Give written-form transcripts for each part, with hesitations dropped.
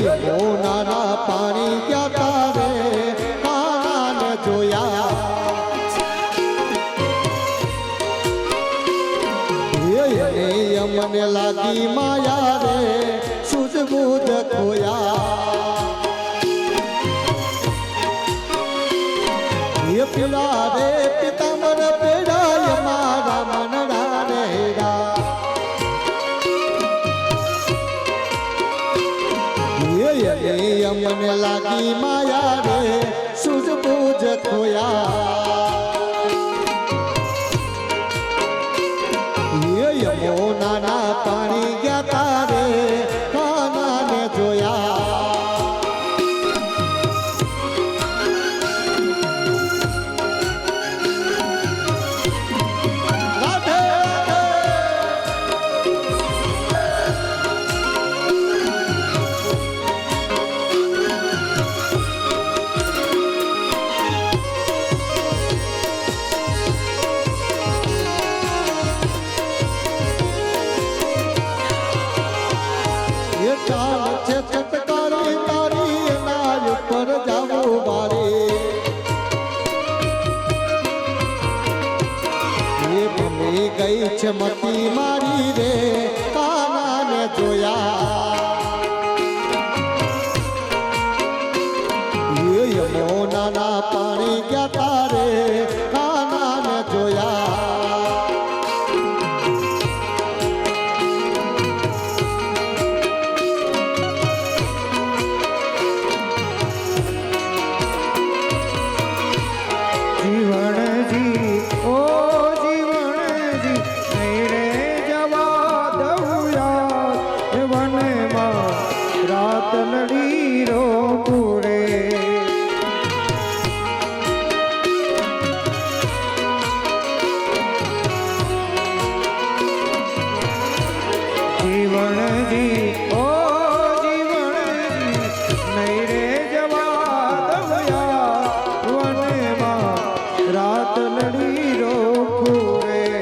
યમુનાના પાણી ગયા તારે કાનાને જોયા યમને લાગી માયા રે સૂઝબૂઝ ખોયા પીડા રે પિતાંબર પેડાય મારા મનડા રે યમને લાગી માયા રે સૂઝબૂઝ ખોયા યમુનાના પાણી ગયા તારે કાનાને જોયા ગઈ છે મતી મારી રે કાનાને જોયા યમુનાના પાણી ગયા તારે કાનાને જોયા જીવણજી ઓ લડી રો પૂરે જીવણજી ઓ જીવણજી નહીં રે જવા દઉયા વનમાં રાત લડી રો પૂરે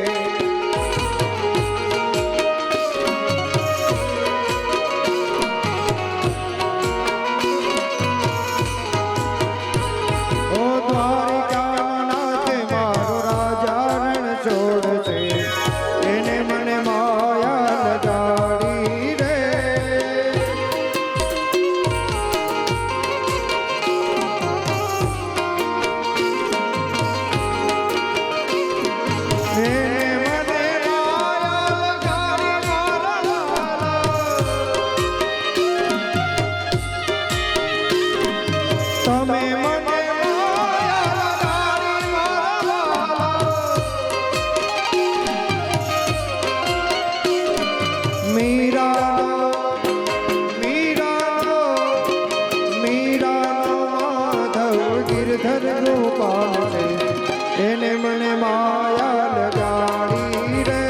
એને મને માયા લગાડી રે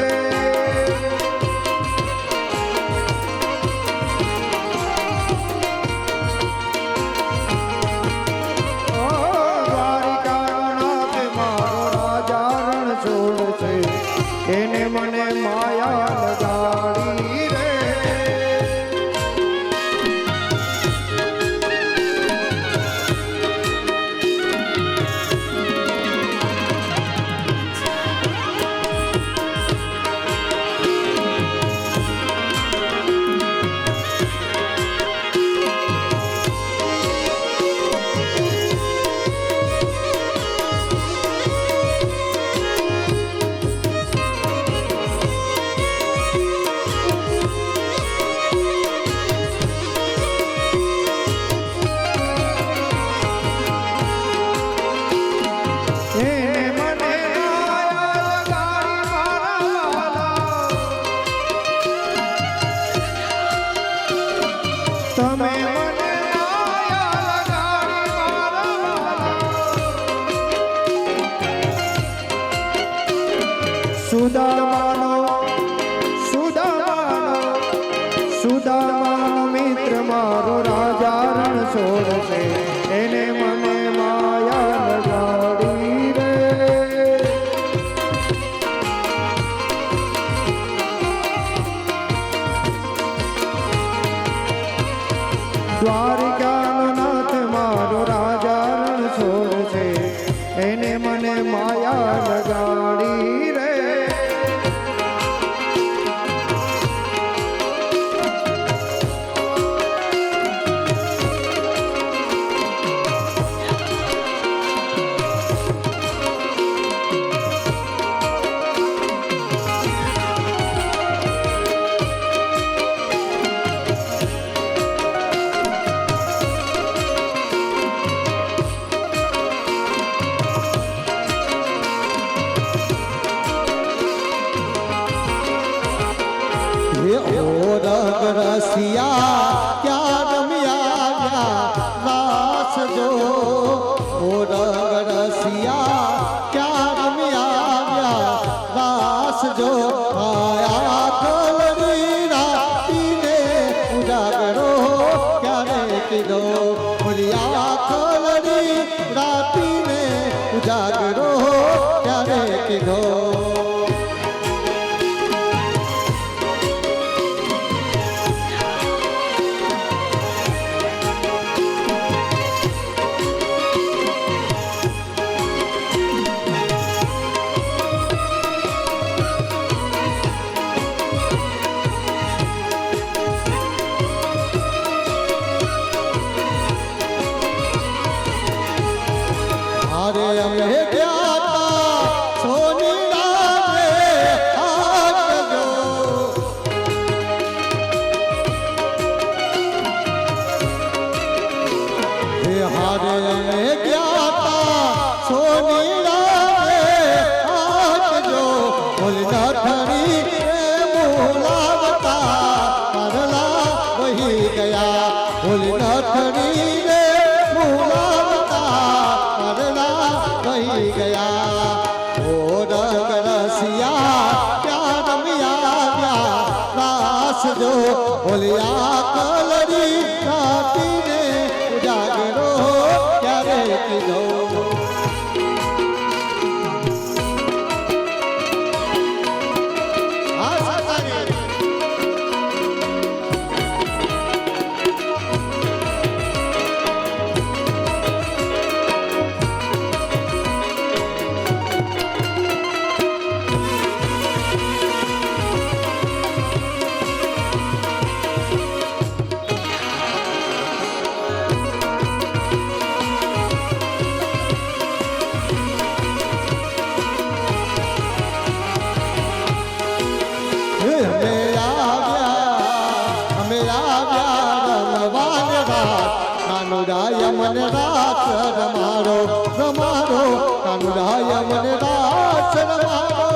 દ્વારિકાનાથ મારો રાજા રણ છોડ છે એને મને માયા લગાડી રે સુદામાનો મિત્ર મારો રાજા રણ છોડશે એને મને માયા લગાડી રે એ ઓ રંગ રસિયા ક્યાં રમ્યા ગયા રાસ જો ઓ રંગ રસિયા ક્યાં રમ્યા ગયા રાસ જો આયા કલરી રાતીને ઉજાગરો ક્યારે કીધો મુરિયા કલરી રાતીને ઉજાગરો ક્યારે કીધો અરે અમે ગયા તા સોની રાતે આગજો હે હારે અમે ગયા તા સોની રાતે આગજો બોલી નથણી બોલાવતા પરલા વહી ગયા બોલી નથણી રે બોલાવતા પરલા વહી ગયા ઓ રંગ રસિયા ક્યાં રમ્યા ગયા રાસ જો બોલિયા કલરી રાતીને ઉજાગરો ક્યારે કીધો હા સરકારી અમે આવ્યા રમવાને રાત કાનુડાય મને રાત રમાડો રમાડો કાનુડાય મને રાત રમાડો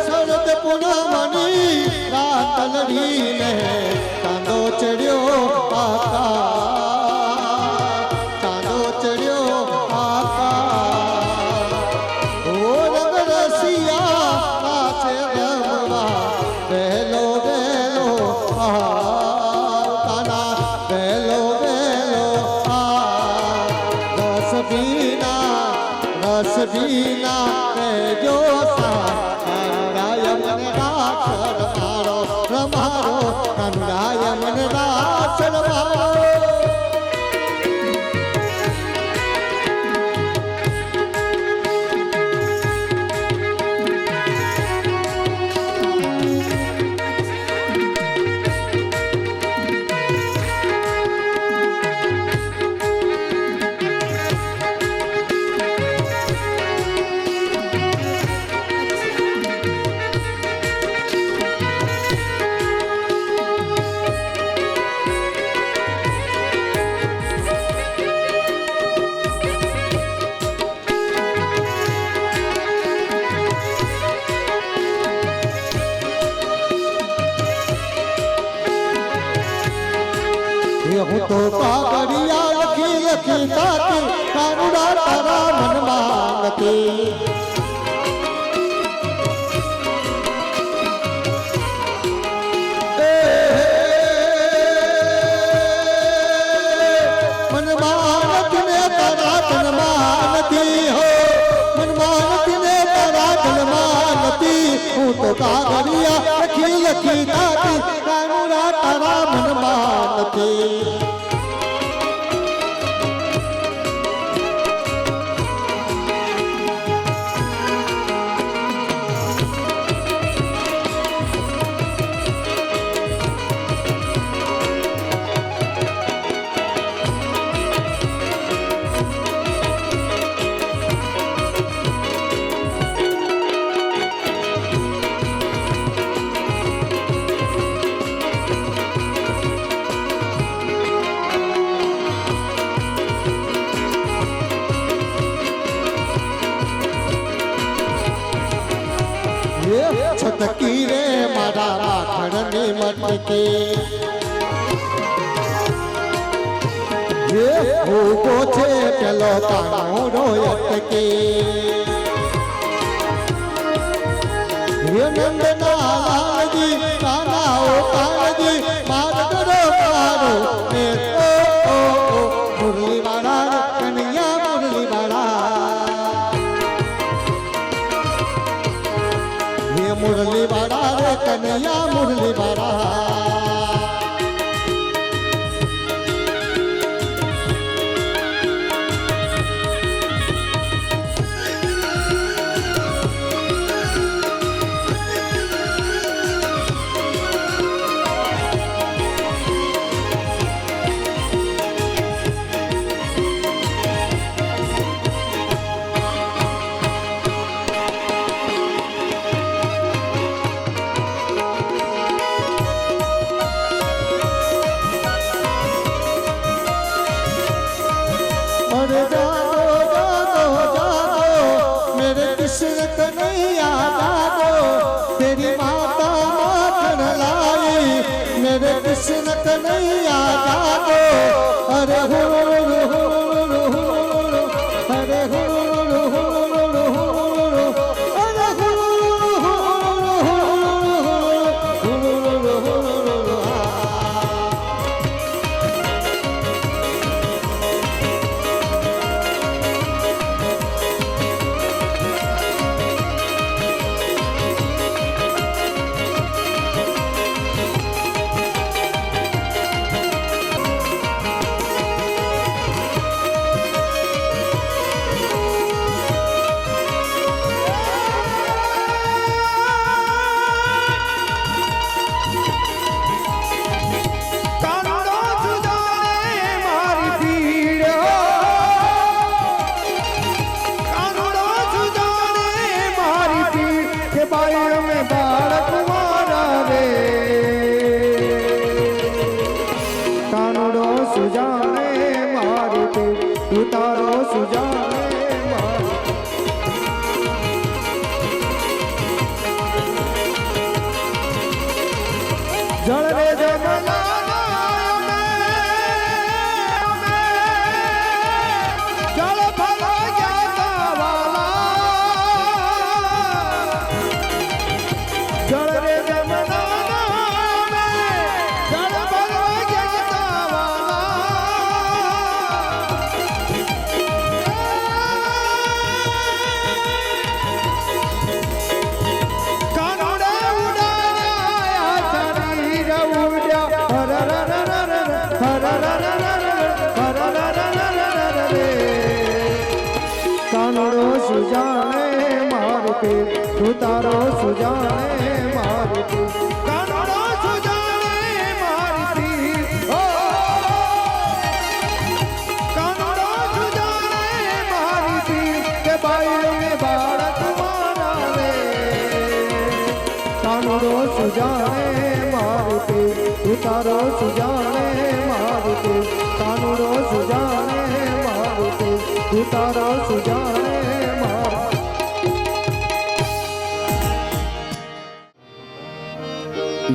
શરદ પૂનમની રાત લડીને ચાંદો ચડ્યો આકાશ ચાંદો ચડ્યો આકાશ ઓ રંગ રસિયા પાસે રમવા વહેલો વહેલો કાના વહેલો વહેલો રસ ભીના રહેજો સા મને રાસ રમાડો રમાડો કાનુડાય મને રાસ રમાડો હું તો કાગળિયા લખી લખી તાકી કાનુડા તારા મનમાં નથી મનમાં નથી ને તારા તનમાં નથી હો મનમાં નથી ને તારા તનમાં નથી હું તો કાગળિયા લખી લખી તાકી કાનુડા તારા મનમાં નથી માખણની મટકી એ ભૂકો છે પેલો કાણો અટકી હે નંદના લાલજી કાનાઓ કાનજી માર કરો મારો ને ઓ મુરલી વાળા કનૈયા મુરલી વાળા હે મુરલી વાળા રે કનૈયા મુરલી વાળા अरे जागो जागो जागो मेरे कृष्ण कन्हैया जागो तेरी माता माखन लाई मेरे कृष्ण कन्हैया जागो अरे हुरु हुरु हुरु अरे हुरु हुरु हुरु अरे हुरु हुरु हुरु કાનુડો સુજાણે મારી પીડ કાનુડો સુજાણે મારી પીડ કે બાઈ અમે બાળક મારા રે કાનુડો સુજાણે મારી પીડ તું તારો સુજાણે મારી જળ રે જમલા જળ ભલા ગયા વાલા જળ રે જમલા જળ ભલા ગયા વાલા કાનુડા ઉડાયા શરીર ઉડ્યા કાનુડો સુજાણે મારું પીર તું તારો સુજાણે મારું પીર કાનુડો સુજાણે મારી પીર ઓ કાનુડો સુજાણે મારી પીર કે બાઈ ને બાળક મારા રે કાનુડો સુજાણે મારું પીર તું તારો સુજાણે મારું પીર કાનુડો સુજાણે મારું પીર તું તારો સુજાણે મારું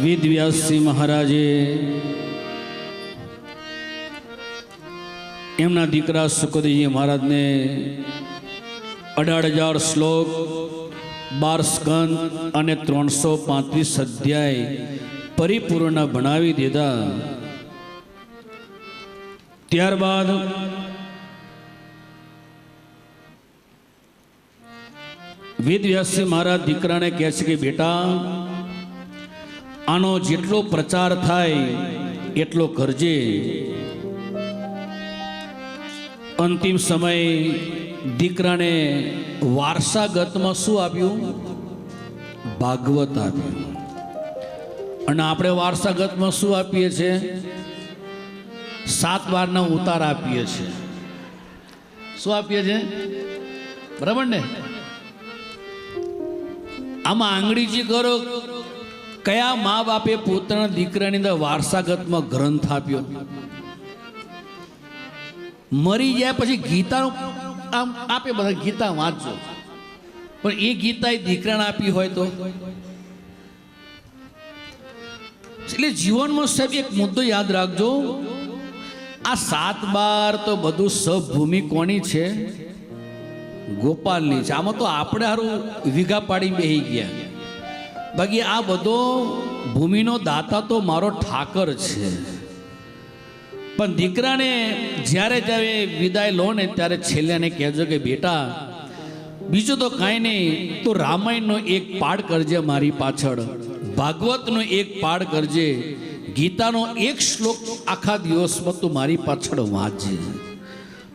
વેદ વ્યાસજી મહારાજે એમના દીકરા સુખદેવજી મહારાજને 18,000 શ્લોક 12 સ્કંદ અને 335 અધ્યાય પરિપૂર્ણ ભણાવી દીધા. ત્યારબાદ વેદ વ્યાસજી મહારાજ દીકરાને કહે છે કે બેટા આનો જેટલો પ્રચાર થાય એટલો કરજે. અંતિમ સમય દીકરાને વારસાગતમાં શું આપ્યું? ભાગવત આપ્યું. અને આપણે વારસાગતમાં શું આપીએ છીએ? 7 વારના ઉતાર આપીએ છીએ. શું આપીએ છીએ? બરાબર ને? આમાં આંગળીજી કરો, કયા મા બાપે પોતાના દીકરાની અંદર વારસાગતમાં ગ્રંથ આપ્યો? મરી જાય પછી ગીતાનું આમ આપે, બધા ગીતા વાંચજો, પણ એ ગીતા એ દીકરાને આપી હોય તો એટલે જીવનમાં સાહેબ એક મુદ્દો યાદ રાખજો, આ 7-12 તો બધું સભૂમિ કોની છે? ગોપાલની છે. આમાં તો આપણે હારું વીઘા પાડી બેહી ગયા, બાકી આ બધો ભૂમિનો દાતા તો મારો ઠાકર છે. પણ દીકરાને જ્યારે જ્યારે વિદાય લો ને ત્યારે છેલ્લે એને કહેજો કે બેટા બીજું તો કાંઈ નહીં, તો રામાયણનો એક પાઠ કરજે મારી પાછળ, ભાગવતનો એક પાઠ કરજે, ગીતાનો એક શ્લોક આખા દિવસમાં તું મારી પાછળ વાંચજે.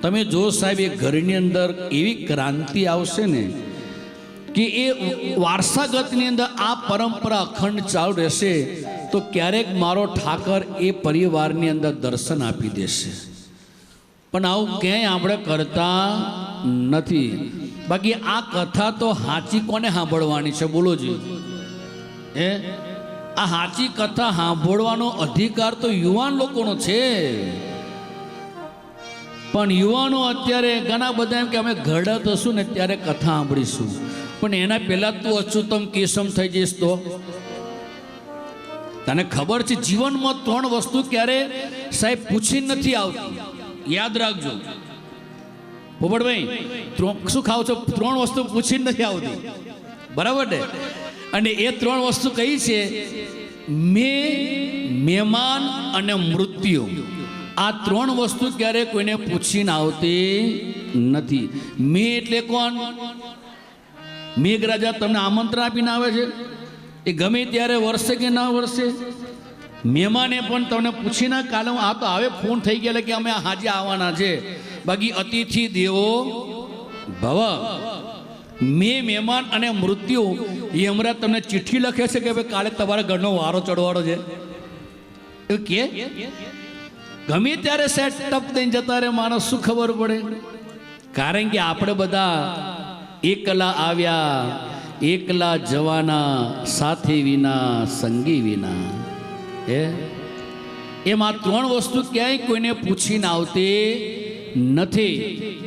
તમે જો સાહેબ એ ઘરની અંદર એવી ક્રાંતિ આવશે ને કે એ વારસાગતની અંદર આ પરંપરા અખંડ ચાલુ રહેશે, તો ક્યારેક મારો ઠાકર એ પરિવારની અંદર દર્શન આપી દેશે. પણ આવું ક્યાંય આપણે કરતા નથી. બાકી આ કથા તો સાચી કોને સાંભળવાની છે? બોલો જી. આ સાચી કથા સાંભળવાનો અધિકાર તો યુવાન લોકોનો છે. પણ યુવાનો અત્યારે ઘણા બધા એમ કે અમે ઘરડા થશું ને ત્યારે કથા સાંભળીશું, પણ એના પહેલા તું અચ્યુતમ કેશમ થઈ જઈશ તો તને ખબર છે જીવનમાં 3 વસ્તુ ક્યારે સાહેબ પૂછી નથી આવતી. યાદ રાખજો પોપટભાઈ, શું ખાવ છો? 3 વસ્તુ પૂછી નથી આવતી, બરાબર ને? અને એ 3 વસ્તુ કઈ છે? મહેમાન અને મૃત્યુ. આ 3 વસ્તુ ક્યારે કોઈને પૂછીને આવતી નથી. મેં એટલે કોણ? મેઘરાજા તમને આમંત્રણ આપીને આવે છે, એ ગમે ત્યારે વર્ષે કે ના વર્ષે. મહેમાને પણ તમને પૂછીને કાલે આ તો હવે ફોન થઈ ગયા કે અમે હાજે આવવાના છે. બાકી અતિથિ દેવો ભવ. મહેમાન અને મૃત્યુ એ હમણાં તમને ચિઠ્ઠી લખે છે કે ભાઈ કાલે તમારા ઘરનો વારો ચડવાનો છે, એવું કે ગમે ત્યારે સેટ ટપ દઈને જતા રહે માણસ. શું ખબર પડે? કારણ કે આપણે બધા એકલા આવ્યા, એકલા જવાના, સાથી વિના, સંગી વિના. એમાં 3 વસ્તુ ક્યાંય કોઈને પૂછીને આવતી નથી.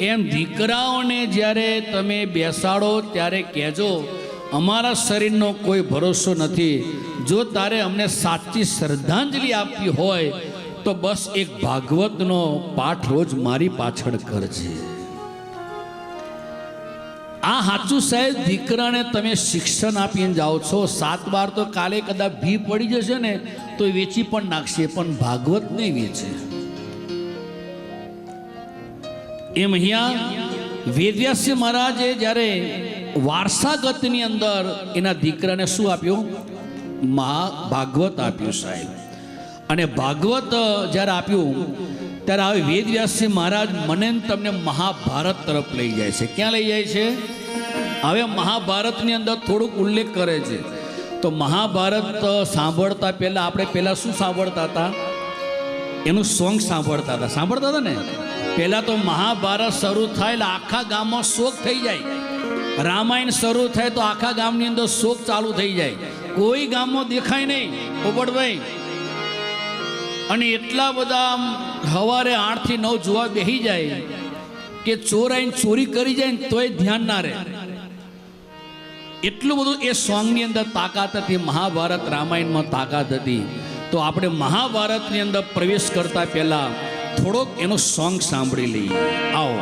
એમ દીકરાઓને જ્યારે તમે બેસાડો ત્યારે કહેજો અમારા શરીરનો કોઈ ભરોસો નથી, જો તારે અમને સાચી શ્રદ્ધાંજલિ આપવી હોય તો બસ એક ભાગવતનો પાઠ રોજ મારી પાછળ કરજે. આ સાચું સાહેબ દીકરાને તમે શિક્ષણ આપીને જાઓ છો. 7-12 તો કાલે કદાચ ભી પડી જશે ને તો એ વેચી પણ નાખશે, પણ ભાગવત નહીં વેચે. એમ અહીંયા વેદવ્યાસજી મહારાજે જ્યારે વારસાગતની અંદર એના દીકરાને શું આપ્યું? ભાગવત આપ્યું સાહેબ. અને ભાગવત જ્યારે આપ્યું ત્યારે હવે વેદવ્યાસજી મહારાજ મને તમને મહાભારત તરફ લઈ જાય છે. ક્યાં લઈ જાય છે? હવે મહાભારતની અંદર થોડુંક ઉલ્લેખ કરે છે. તો મહાભારત સાંભળતા પહેલા આપણે પહેલા શું સાંભળતા હતા? એનું સોંગ સાંભળતા હતા ને. પહેલા તો મહાભારત શરૂ થાય એટલે આખા ગામમાં શોક થઈ જાય. રામાયણ શરૂ થાય તો આખા ગામની અંદર શોક ચાલુ થઈ જાય. કોઈ ગામમાં દેખાય નહીં પોપટભાઈ. અને એટલા બધા સવારે 8 થી 9 જોવા બેસી જાય કે ચોર આવીને ચોરી કરી જાય ને તોય ધ્યાન ના રહે. એટલું બધું એ સોંગની અંદર તાકાત હતી, મહાભારત રામાયણમાં તાકાત હતી. તો આપણે મહાભારતની અંદર પ્રવેશ કરતા પહેલા થોડોક એનો સોંગ સાંભળી લઈએ. આવો.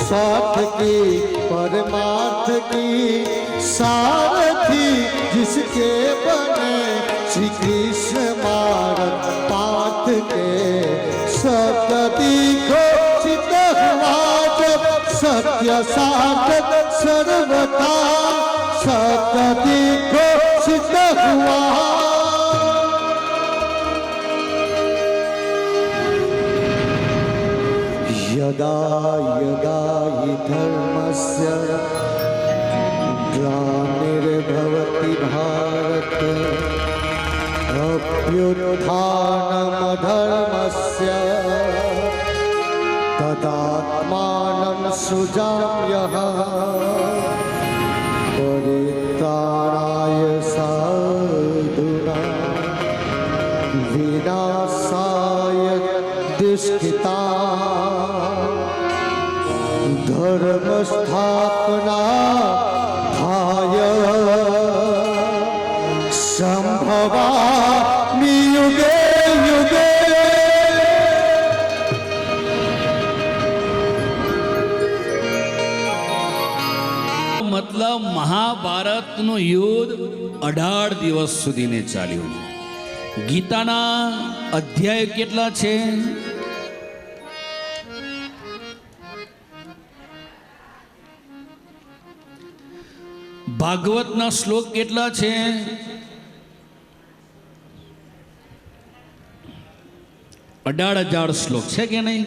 स्वार्थ की परमार्थ की सारथी जिसके बने श्री कृष्ण मार्ग पाथ के सत्य दिखो सिद्ध हुआ जब सत्य साधक सर्वथा सत्य दिखो सिद्ध हुआ यदा यदा हि धर्मस्य ग्लानिर्भवति भारत अभ्युत्थानमधर्मस्य तदात्मानं सृजाम्यहं परित्राणाय साधूनां विनाशाय दुष्कृतां धर्म स्थापना धाय संभवामि युगे युगे મતલબ મહાભારતનું યુદ્ધ 18 દિવસ સુધીને ચાલ્યું. ગીતાના અધ્યાય કેટલા છે? ભાગવતના શ્લોક કેટલા છે? 18,000 શ્લોક છે કે નહીં?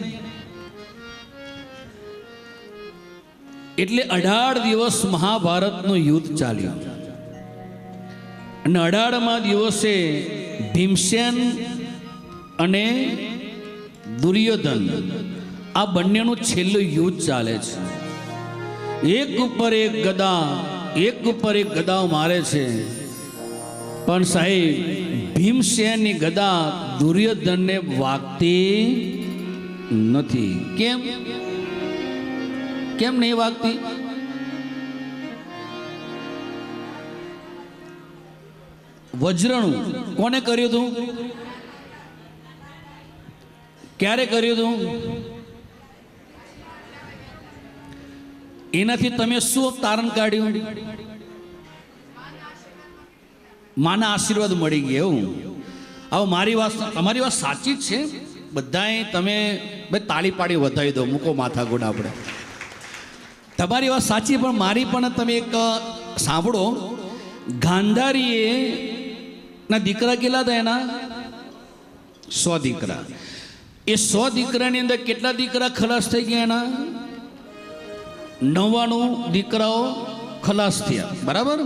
એટલે 18 દિવસ મહાભારતનું યુદ્ધ ચાલ્યું અને 18મા દિવસે ભીમસેન અને દુર્યોધન આ બંનેનું છેલ્લું યુદ્ધ ચાલે છે. એક ઉપર એક ગદા મારે છે, પણ સાહેબ ભીમસેનની ગદા દુર્યોધનને વાગતી નથી. કેમ નહીં વાગતી? વજ્રનું કોને કર્યું હતું? ક્યારે કર્યું હતું? એનાથી તમે શું તારણ કાઢ્યું? માના આશીર્વાદ મળી ગયા. એવું હવે તમારી વાત સાચી જ છે. બધાએ તમે તાળી પાડી વધાવી દો, મૂકો માથા ગોળ. આપણે તમારી વાત સાચી, પણ મારી પણ તમે એક સાંભળો. ગાંધારીએ ના દીકરા કેટલા હતા? એના 100 દીકરા. એ 100 દીકરાની અંદર કેટલા દીકરા ખલાસ થઈ ગયા? એના 99 દીકરાઓ ખલાસ થયા. બરાબર.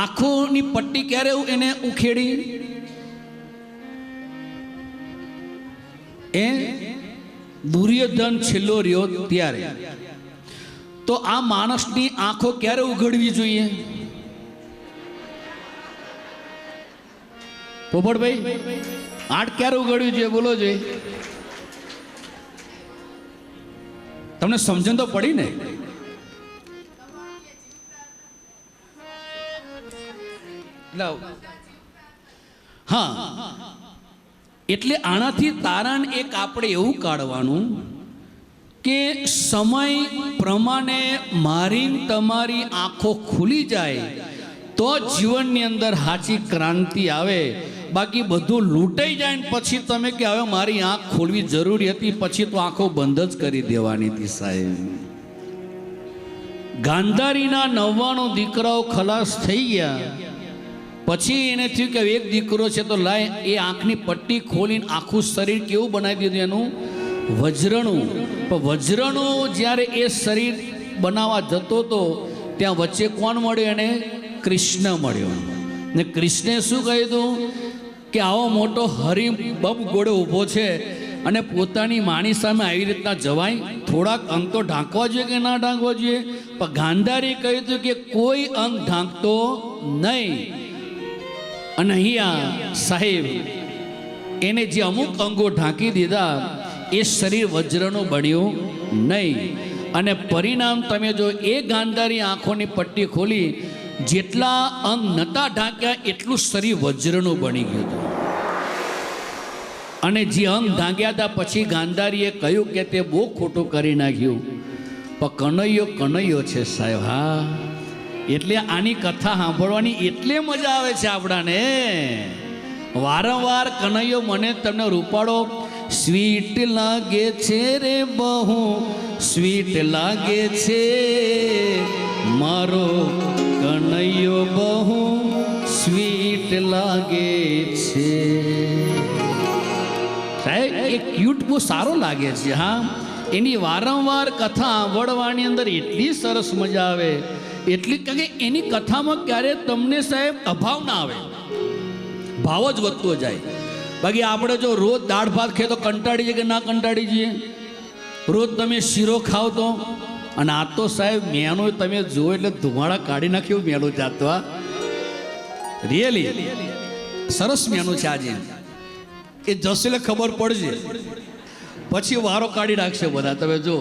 આંખોની પટ્ટી ક્યારે એને ઉખેડી? એ દુર્યોધન છેલ્લો રહ્યો ત્યારે. તો આ માણસની આંખો ક્યારે ઉઘડવી જોઈએ? પોપટભાઈ, આંખ ક્યારે ઉઘડવી જોઈએ? બોલો જોઈએ. તમને સમજણ તો પડી ને? હા, એટલે આનાથી તારણ એક આપણે એવું કાઢવાનું કે સમય પ્રમાણે મારી તમારી આંખો ખુલી જાય તો જીવનની અંદર સાચી ક્રાંતિ આવે. બાકી બધું લૂંટાઈ જાય ને પછી તમે કે હવે મારી આંખ ખોલવી જરૂરી હતી, પછી તો આંખો બંધ જ કરી દેવાની હતી. સાહેબ, ગાંધારીના 99 દીકરાઓ ખલાસ થઈ ગયા. પછી એને થયું કે એક દીકરો છે તો લાય એ આંખની પટ્ટી ખોલીને આખું શરીર કેવું બનાવી દીધું? એનું વજ્રનું. પણ વજ્રનું જ્યારે એ શરીર બનાવવા જતો હતો ત્યાં વચ્ચે કોણ મળ્યો? એને કૃષ્ણ મળ્યો. ને કૃષ્ણે શું કહ્યું કે આવો મોટો હરિ બમ ઘોડો ઊભો છે અને પોતાની માણી સામે આવી રીતના જવાય? થોડાક અંગ તો ઢાંકવા જોઈએ કે ના ઢાંકવા જોઈએ? પણ ગાંધારી કહ્યું હતું કે કોઈ અંગ ઢાંકતો નહીં. અને અહીંયા સાહેબ એને જે અમુક અંગો ઢાંકી દીધા એ શરીર વજ્રનું બન્યું નહીં. અને પરિણામ તમે જો એ ગાંધારી આંખોની પટ્ટી ખોલી, જેટલા અંગ નતા ઢાંક્યા એટલું શરીર વજ્રનું બની ગયું હતું. અને જે અંગ ઢાંક્યા હતા પછી ગાંધારીએ કહ્યું કે તે બહુ ખોટું કરી નાખ્યું. પણ કનૈયો કનૈયો છે સાહેબ. હા, એટલે આની કથા સાંભળવાની એટલે મજા આવે છે આપણાને. વારંવાર કનૈયો મને તમને રૂપાળો સ્વીટ લાગે છે રે બહુ સ્વીટ લાગે છે મારો કનૈયો બહુ સ્વીટ લાગે છે. સાહેબ એ ક્યુટ બહુ સારો લાગે છે. હા, એની વારંવાર કથા સાંભળવાની અંદર એટલી સરસ મજા આવે, એટલી કે એની કથામાં ક્યારે તમને સાહેબ અભાવ ના આવે, ભાવ જ વધતો જાય. બાકી આપણે જો રોજ દાળ ભાત ખાઈએ તો કંટાળી જઈએ કે ના કંટાળી જઈએ? રોજ તમે શીરો ખાવ તો, અને આ તો સાહેબ મેનો તમે જુઓ એટલે ધુમાડા કાઢી નાખ્યું મેનું જાતો. આ રિયલી સરસ મેનું છે આજે. એ જશે એટલે ખબર પડશે, પછી વારો કાઢી નાખશે બધા. તમે જો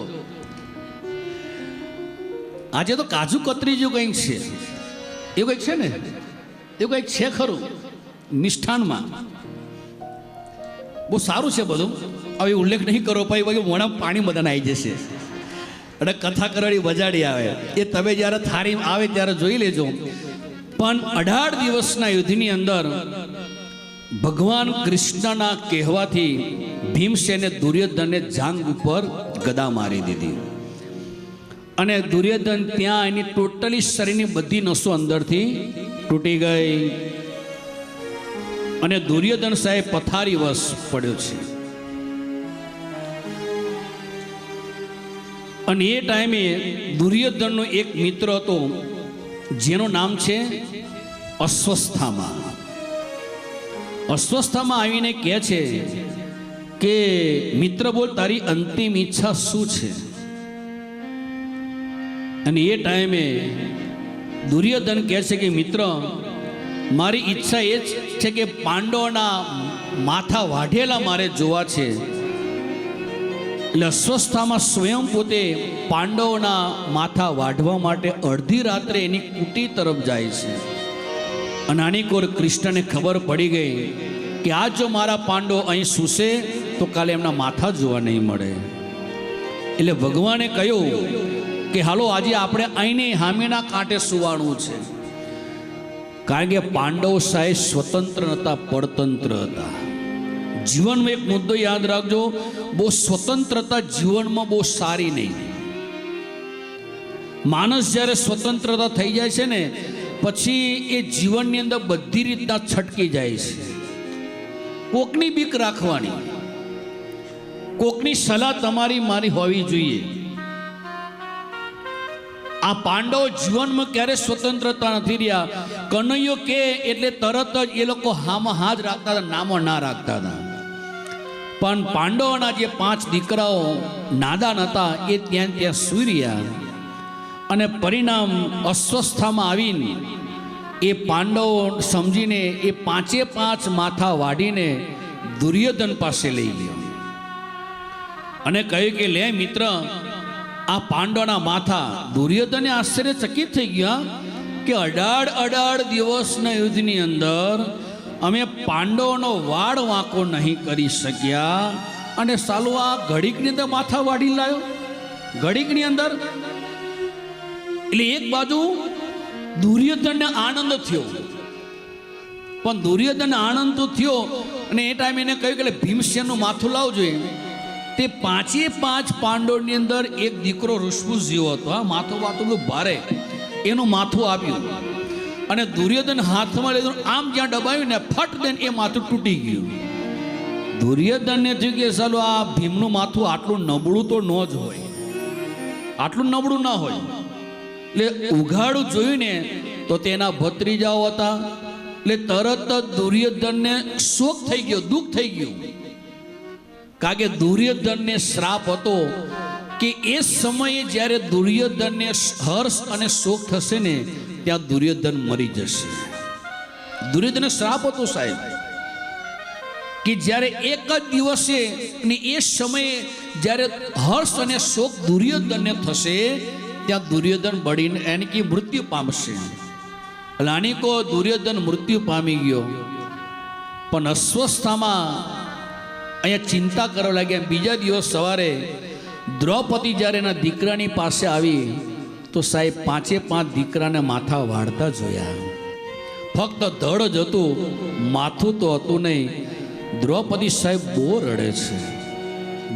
આજે તો કાજુ કતરી જેવું કંઈક છે, એવું કંઈક છે ને, એવું કંઈક છે ખરું મિષ્ઠાનમાં. બહુ સારું છે બધું. હવે ઉલ્લેખ નહીં કરો ભાઈ, મોઢામાં પાણી બધાને આવી જશે. એટલે કથા કરવાની વજાડી આવે એ તમે જ્યારે થાળી આવે ત્યારે જોઈ લેજો. પણ 18 દિવસના યુદ્ધની અંદર ભગવાન કૃષ્ણના કહેવાથી ભીમસેને દુર્યોધનને જાંગ ઉપર ગદા મારી દીધી. અને દુર્યોધન ત્યાં એની ટોટલી શરીરની બધી નસો અંદરથી તૂટી ગઈ. અને દુર્યોધન સાહેબ પથારી વશ પડ્યો છે. અને એ ટાઈમે દુર્યોધનનો એક મિત્ર હતો જેનું નામ છે અશ્વસ્થામા. અશ્વસ્થામાં આવીને કહે છે કે મિત્ર બોલ, તારી અંતિમ ઈચ્છા શું છે? અને એ ટાઈમે દુર્યોધન કહે છે કે મિત્ર, મારી ઈચ્છા એ છે કે પાંડવોના માથા વાઢેલા મારે જોવા છે. એટલે અશ્વસ્થામાં સ્વયં પોતે પાંડવોના માથા વાઢવા માટે અડધી રાત્રે એની કુટી તરફ જાય છે. અને આની કોર કૃષ્ણને ખબર પડી ગઈ કે આ જો મારા પાંડવો અહીં સૂશે તો કાલે એમના માથા જોવા નહીં મળે. એટલે ભગવાને કહ્યું કે હાલો આજે આપણે અહીંની હામીના કાંઠે સુવાનું છે. કારણ કે પાંડવ સાહેબ સ્વતંત્ર નતા, પરતંત્ર હતા. જીવનમાં એક મુદ્દો યાદ રાખજો, બહુ સ્વતંત્રતા જીવનમાં બહુ સારી નહીં. માણસ જ્યારે સ્વતંત્રતા થઈ જાય છે ને પછી એ જીવનની અંદર બધી રીતના છટકી જાય છે. કોકની બીક રાખવાની, કોકની સલાહ તમારી મારી હોવી જોઈએ. આ પાંડવો જીવનમાં ક્યારે સ્વતંત્રતા નથી રહ્યા. કનૈયો કે એટલે તરત જ એ લોકો હામાં હાથ રાખતા હતા, નામો ના રાખતા હતા. પણ પાંડવોના જે 5 દીકરાઓ નાદાન હતા એ ત્યાં સૂઈ રહ્યા. અને પરિણામ અસ્વસ્થામાં આવીને એ પાંડવો સમજીને એ 5 માથા વાઢીને દુર્યોધન પાસે લઈ ગયો. અને કહ્યું કે લે મિત્ર, આ પાંડવોના માથા. દુર્યોધને આશ્ચર્યચકિત થઈ ગયા કે 18 દિવસના યુદ્ધની અંદર અમે પાંડવોનો વાળ વાંકો નહીં કરી શક્યા, અને સાલું આ ઘડીકની અંદર માથા વાઢી લાયો, ઘડીકની અંદર. એટલે એક બાજુ દુર્યોધનને આનંદ થયો, પણ દુર્યોધન આનંદ તો થયો અને એ ટાઈમે એને કહ્યું કે ભીમસેનનું માથું લાવજો. તે 5 પાંડવોની અંદર એક દીકરો ઋષભુષ જેવો હતો. આ માથું બહુ ભારે, એનું માથું આપ્યું અને દુર્યોધન હાથમાં લીધું, આમ જ્યાં દબાવ્યું ને ફટ દઈને એ માથું તૂટી ગયું. દુર્યોધનને થયું કે ચાલો આ ભીમનું માથું આટલું નબળું તો ન જ હોય, આટલું નબળું ના હોય. એટલે ઉઘાડું જોયું ને તો તેના ભત્રીજાઓ હતા. એટલે તરત જ દુર્યોધનને શોક થઈ ગયો, દુઃખ થઈ ગયું. કારણ કે દુર્યોધનને શ્રાપ હતો કે એ સમયે જ્યારે દુર્યોધનને હર્ષ અને શોક થશે ને ત્યાં દુર્યોધન મરી જશે. દુર્યોધનને શ્રાપ હતો સાહેબ કે જ્યારે એક જ દિવસે ને એ સમયે જ્યારે હર્ષ અને શોક દુર્યોધનને થશે ત્યાં દુર્યોધન બળીને એને કે મૃત્યુ પામશે. લાનિકો દુર્યોધન મૃત્યુ પામી ગયો. પણ અસ્વસ્થામાં અહીંયા ચિંતા કરવા લાગ્યા. બીજા દિવસ સવારે દ્રૌપદી જ્યારે એના દીકરાની પાસે આવી તો સાહેબ 5 દીકરાને માથા વાળતા જોયા. ફક્ત ધડ જ હતું, માથું તો હતું નહીં. દ્રૌપદી સાહેબ બહુ રડે છે,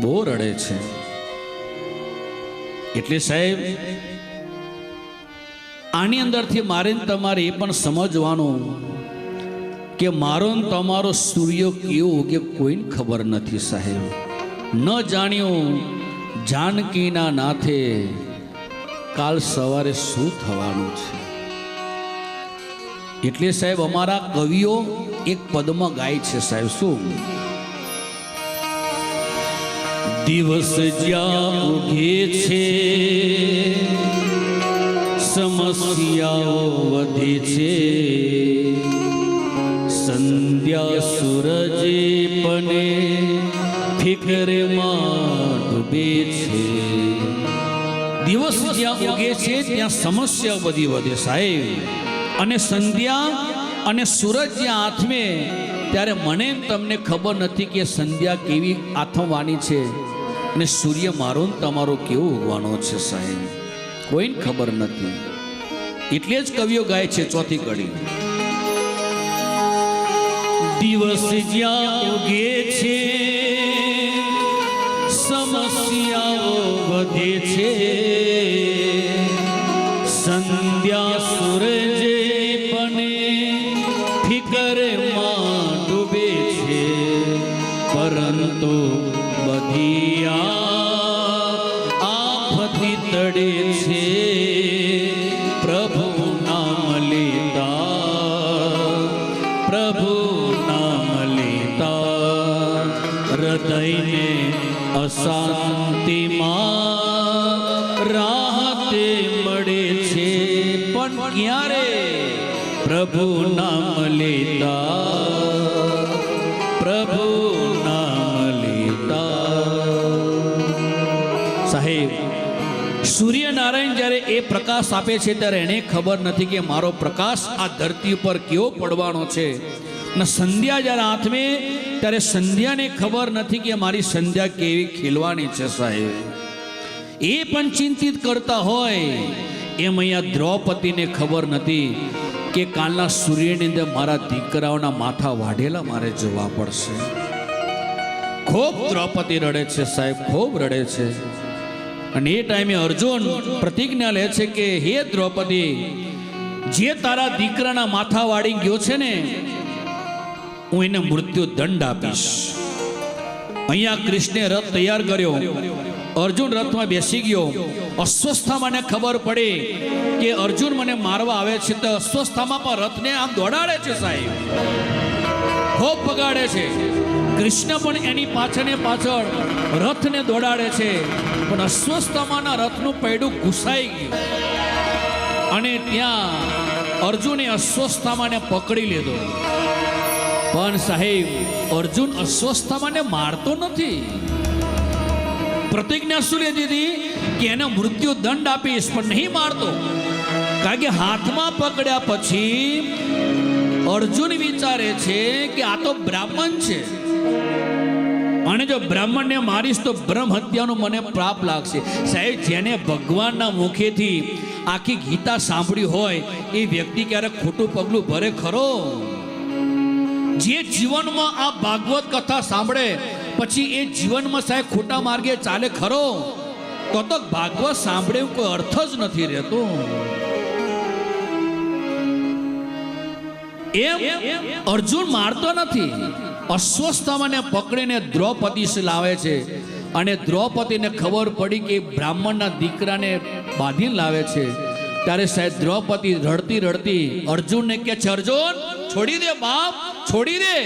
બહુ રડે છે. એટલે સાહેબ આની અંદરથી મારે ને તમારે એ પણ સમજવાનું કે મારો ને તમારો સૂર્ય કેવો કે કોઈને ખબર નથી સાહેબ. ન જાણ્યું જાનકીના નાથે કાલ સવારે શું થવાનું છે. એટલે સાહેબ અમારા કવિઓ એક પદમાં ગાય છે સાહેબ, શું? દિવસ જ્યાં ઉગે છે સમસ્યાઓ વધે છે, સંધ્યા સૂરજે પને ફિકરમાં ડૂબે છે. દિવસ જ્યાં ઉગે છે ત્યાં સમસ્યા બધી વધે સાહેબ, અને સંધ્યા અને સૂરજ જ્યાં આથમે ત્યારે મને તમને ખબર નથી કે સંધ્યા કેવી આથમવાની છે અને સૂર્ય મારો ને તમારો કેવો ઉગવાનો છે સાહેબ, કોઈને ખબર નથી. એટલે જ કવિઓ ગાય છે ચોથી કડી. દિવસ જ્યાં ઉગે છે સમસ્યાઓ વધે છે, સંધ્યા સૂરજે બને ફિકરમાં ડૂબે છે, પરંતુ બધી આફતી તડે છે પ્રભુ નામ લેતા, પ્રભુ નામ લેતા. હૃદયને અશાંતિમાં રાહતે મળે છે, પણ ક્યારે? પ્રભુ નામ લેતા, પ્રભુ નામ લેતા. સાહેબ સૂર્યનારાયણ જ્યારે એ પ્રકાશ આપે છે ત્યારે એને ખબર નથી કે મારો પ્રકાશ આ ધરતી ઉપર કેવો પડવાનો છે. અને સંધ્યા જ્યારે આથમે ત્યારે સંધ્યાને ખબર નથી કે મારી સંધ્યા કેવી ખીલવાની છે સાહેબ. એ પણ ચિંતિત કરતા હોય એમ અહીંયા દ્રૌપદીને ખબર નથી કે કાલના સૂર્યની અંદર મારા દીકરાઓના માથા વાઢેલા મારે જોવા પડશે. ખૂબ દ્રૌપદી રડે છે સાહેબ, ખૂબ રડે છે. અને એ ટાઈમે અર્જુન પ્રતિજ્ઞા લે છે કે હે દ્રૌપદી, જે તારા દીકરાના માથા વાળી ગયો છે ને હું એને મૃત્યુ દંડ આપીશ. અહીંયા કૃષ્ણે રથ તૈયાર કર્યો, અર્જુન રથમાં બેસી ગયો. અસ્વસ્થામાં ખબર પડી કે અર્જુન મને મારવા આવે છે તો અસ્વસ્થામાં પણ રથને આમ દોડાડે છે સાહેબ, ખૂબ બગાડે છે. કૃષ્ણ પણ એની પાછળ રથને દોડાડે છે, પણ અસ્વસ્થતામાંના રથનું પૈડું ઘૂસાઈ ગયું અને ત્યાં અર્જુને અસ્વસ્થતામાંને પકડી લીધો. પણ સાહેબ અર્જુન અસ્વસ્થતામાંને મારતો નથી. પ્રતિજ્ઞા શું લીધી હતી કે એને મૃત્યુ દંડ આપીશ, પણ નહીં મારતો. કારણ કે હાથમાં પકડ્યા પછી અર્જુન વિચારે છે કે આ તો બ્રાહ્મણ છે અને જો બ્રાહ્મણને મારીશ તો બ્રહ્મ હત્યાનું મને પાપ લાગશે. સાહેબ જેને ભગવાનના મુખેથી આખી ગીતા સાંભળી હોય એ વ્યક્તિ ક્યારેક ખોટું પગલું ભરે ખરો? જે જીવનમાં આ ભાગવત કથા સાંભળે પછી એ જીવનમાં સાહેબ ખોટા માર્ગે ચાલે ખરો? તો ભાગવત સાંભળે કોઈ અર્થ જ નથી રહેતો. એમ અર્જુન મારતો નથી, અસ્વસ્થતાને પકડીને દ્રૌપદી લાવે છે. અને દ્રૌપદીને ખબર પડી કે બ્રાહ્મણના દીકરાને બાંધીને લાવે છે. ત્યારે સાહેબ દ્રૌપદી રડતી રડતી અર્જુનને કહે છે, અર્જુન છોડી દે બાપ, છોડી દે.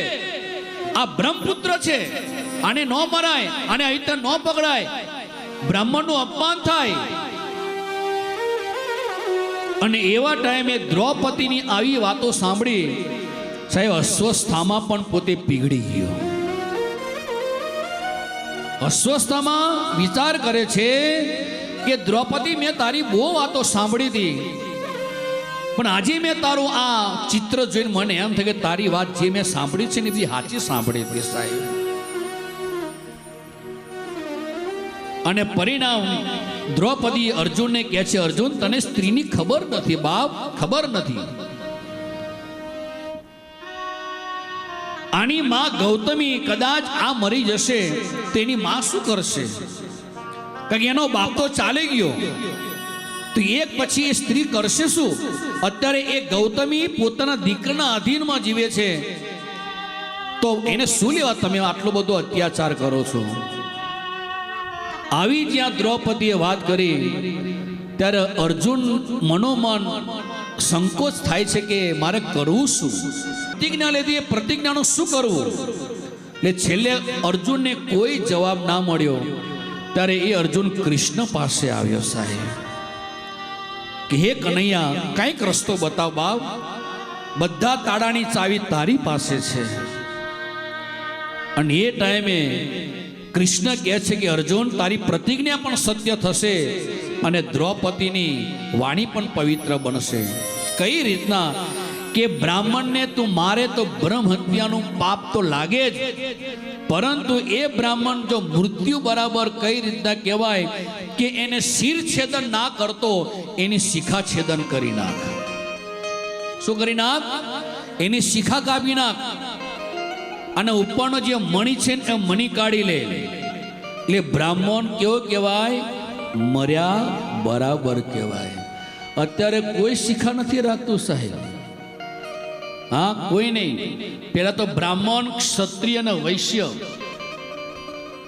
આ બ્રહ્મપુત્ર છે, આને ન મરાય, આને અહીં ન પકડાય, બ્રાહ્મણનું અપમાન થાય. અને એવા ટાઈમે દ્રૌપદીની આવી વાતો સાંભળી સાહેબ અસ્વસ્થતામાં પણ પોતે પીગળી ગયો. અસ્વસ્થતામાં વિચાર કરે છે કે દ્રૌપદી મેં તારી બહુ વાતો સાંભળી હતી, પણ આજે મેં તારું આ ચિત્ર જોઈને મને એમ થાય કે તારી વાત જે મેં સાંભળી છે ને એ બધી સાચી સાંભળી હતી સાહેબ. અને પરિણામ દ્રૌપદી અર્જુનને કહે છે, અર્જુન તને સ્ત્રીની ખબર નથી બાપ, ખબર નથી. આની માં ગૌતમી કદાચ આ મરી જશે તેની માં શું કરશે? કારણ કે એનો બાપ તો ચાલી ગયો, તો એક પછી એ સ્ત્રી કરશે શું? અત્યારે એ ગૌતમી પોતાના દીકરાના અધીનમાં જીવે છે, તો એને શું લેવા તમે આટલો બધો અત્યાચાર કરો છો? આવી જ્યાં દ્રૌપદીએ વાત કરી ત્યારે અર્જુન મનોમન સંકોચ થાય છે કે મારે કરવું શું? પ્રતિજ્ઞા લીધી, એ પ્રતિજ્ઞાનું શું કરવું? એટલે છેલ્લે અર્જુનને કોઈ જવાબ ના મળ્યો ત્યારે એ અર્જુન કૃષ્ણ પાસે આવ્યો, સાહેબ કે હે કનૈયા, કંઈક રસ્તો બતાવ બાપ, બધા તાળાની ચાવી તારી પાસે છે. અને એ ટાઈમે કૃષ્ણ કહે છે કે અર્જુન, તારી પ્રતિજ્ઞા પણ સત્ય થશે અને દ્રૌપદીની વાણી પણ પવિત્ર બનશે. કઈ રીતના? કે બ્રાહ્મણને તું મારે તો બ્રહ્મ હત્યાનું પાપ તો લાગે જ, પરંતુ એ બ્રાહ્મણ જો મૃત્યુ બરાબર કઈ રીતના કહેવાય કે એને શિર છેદન ના કરતો, એની શિખા છેદન કરી નાખ. શું કરી નાખ? એની શિખા કાપી નાખ. અને ઉપરનો જે મણી છે ને એ મણી કાઢી લે. એટલે બ્રાહ્મણ કેવો કહેવાય? મર્યા બરાબર કહેવાય. અત્યારે કોઈ શિખા નથી રાખતું સાહેબ. હા, કોઈ નહીં. પેલા તો બ્રાહ્મણ, ક્ષત્રિય અને વૈશ્ય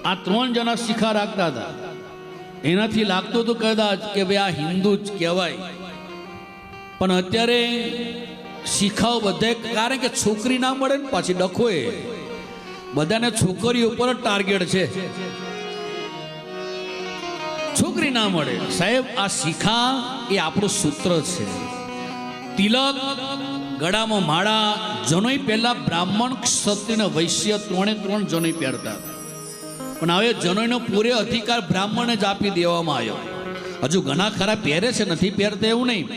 આ 3 જણા શિખા રાખતા હતા. એનાથી લાગતું હતું કદાચ કે ભાઈ આ હિન્દુ જ કહેવાય. પણ અત્યારે શિખાઓ બધે, કારણ કે છોકરી ના મળે ને પાછી ડખોએ, બધાને છોકરીઓ ઉપર જ ટાર્ગેટ છે, છોકરી ના મળે. સાહેબ આ શિખા એ આપણું સૂત્ર છે. તિલક, ગળામાં માળા, જનોઈ પહેલા બ્રાહ્મણ, ક્ષત્રિય અને વૈશ્ય 3 જનોઈ પહેરતા. પણ હવે જનોઈનો પૂરે અધિકાર બ્રાહ્મણને જ આપી દેવામાં આવ્યો. હજુ ઘણા ખરા પહેરે છે, નથી પહેરતા એવું નહીં.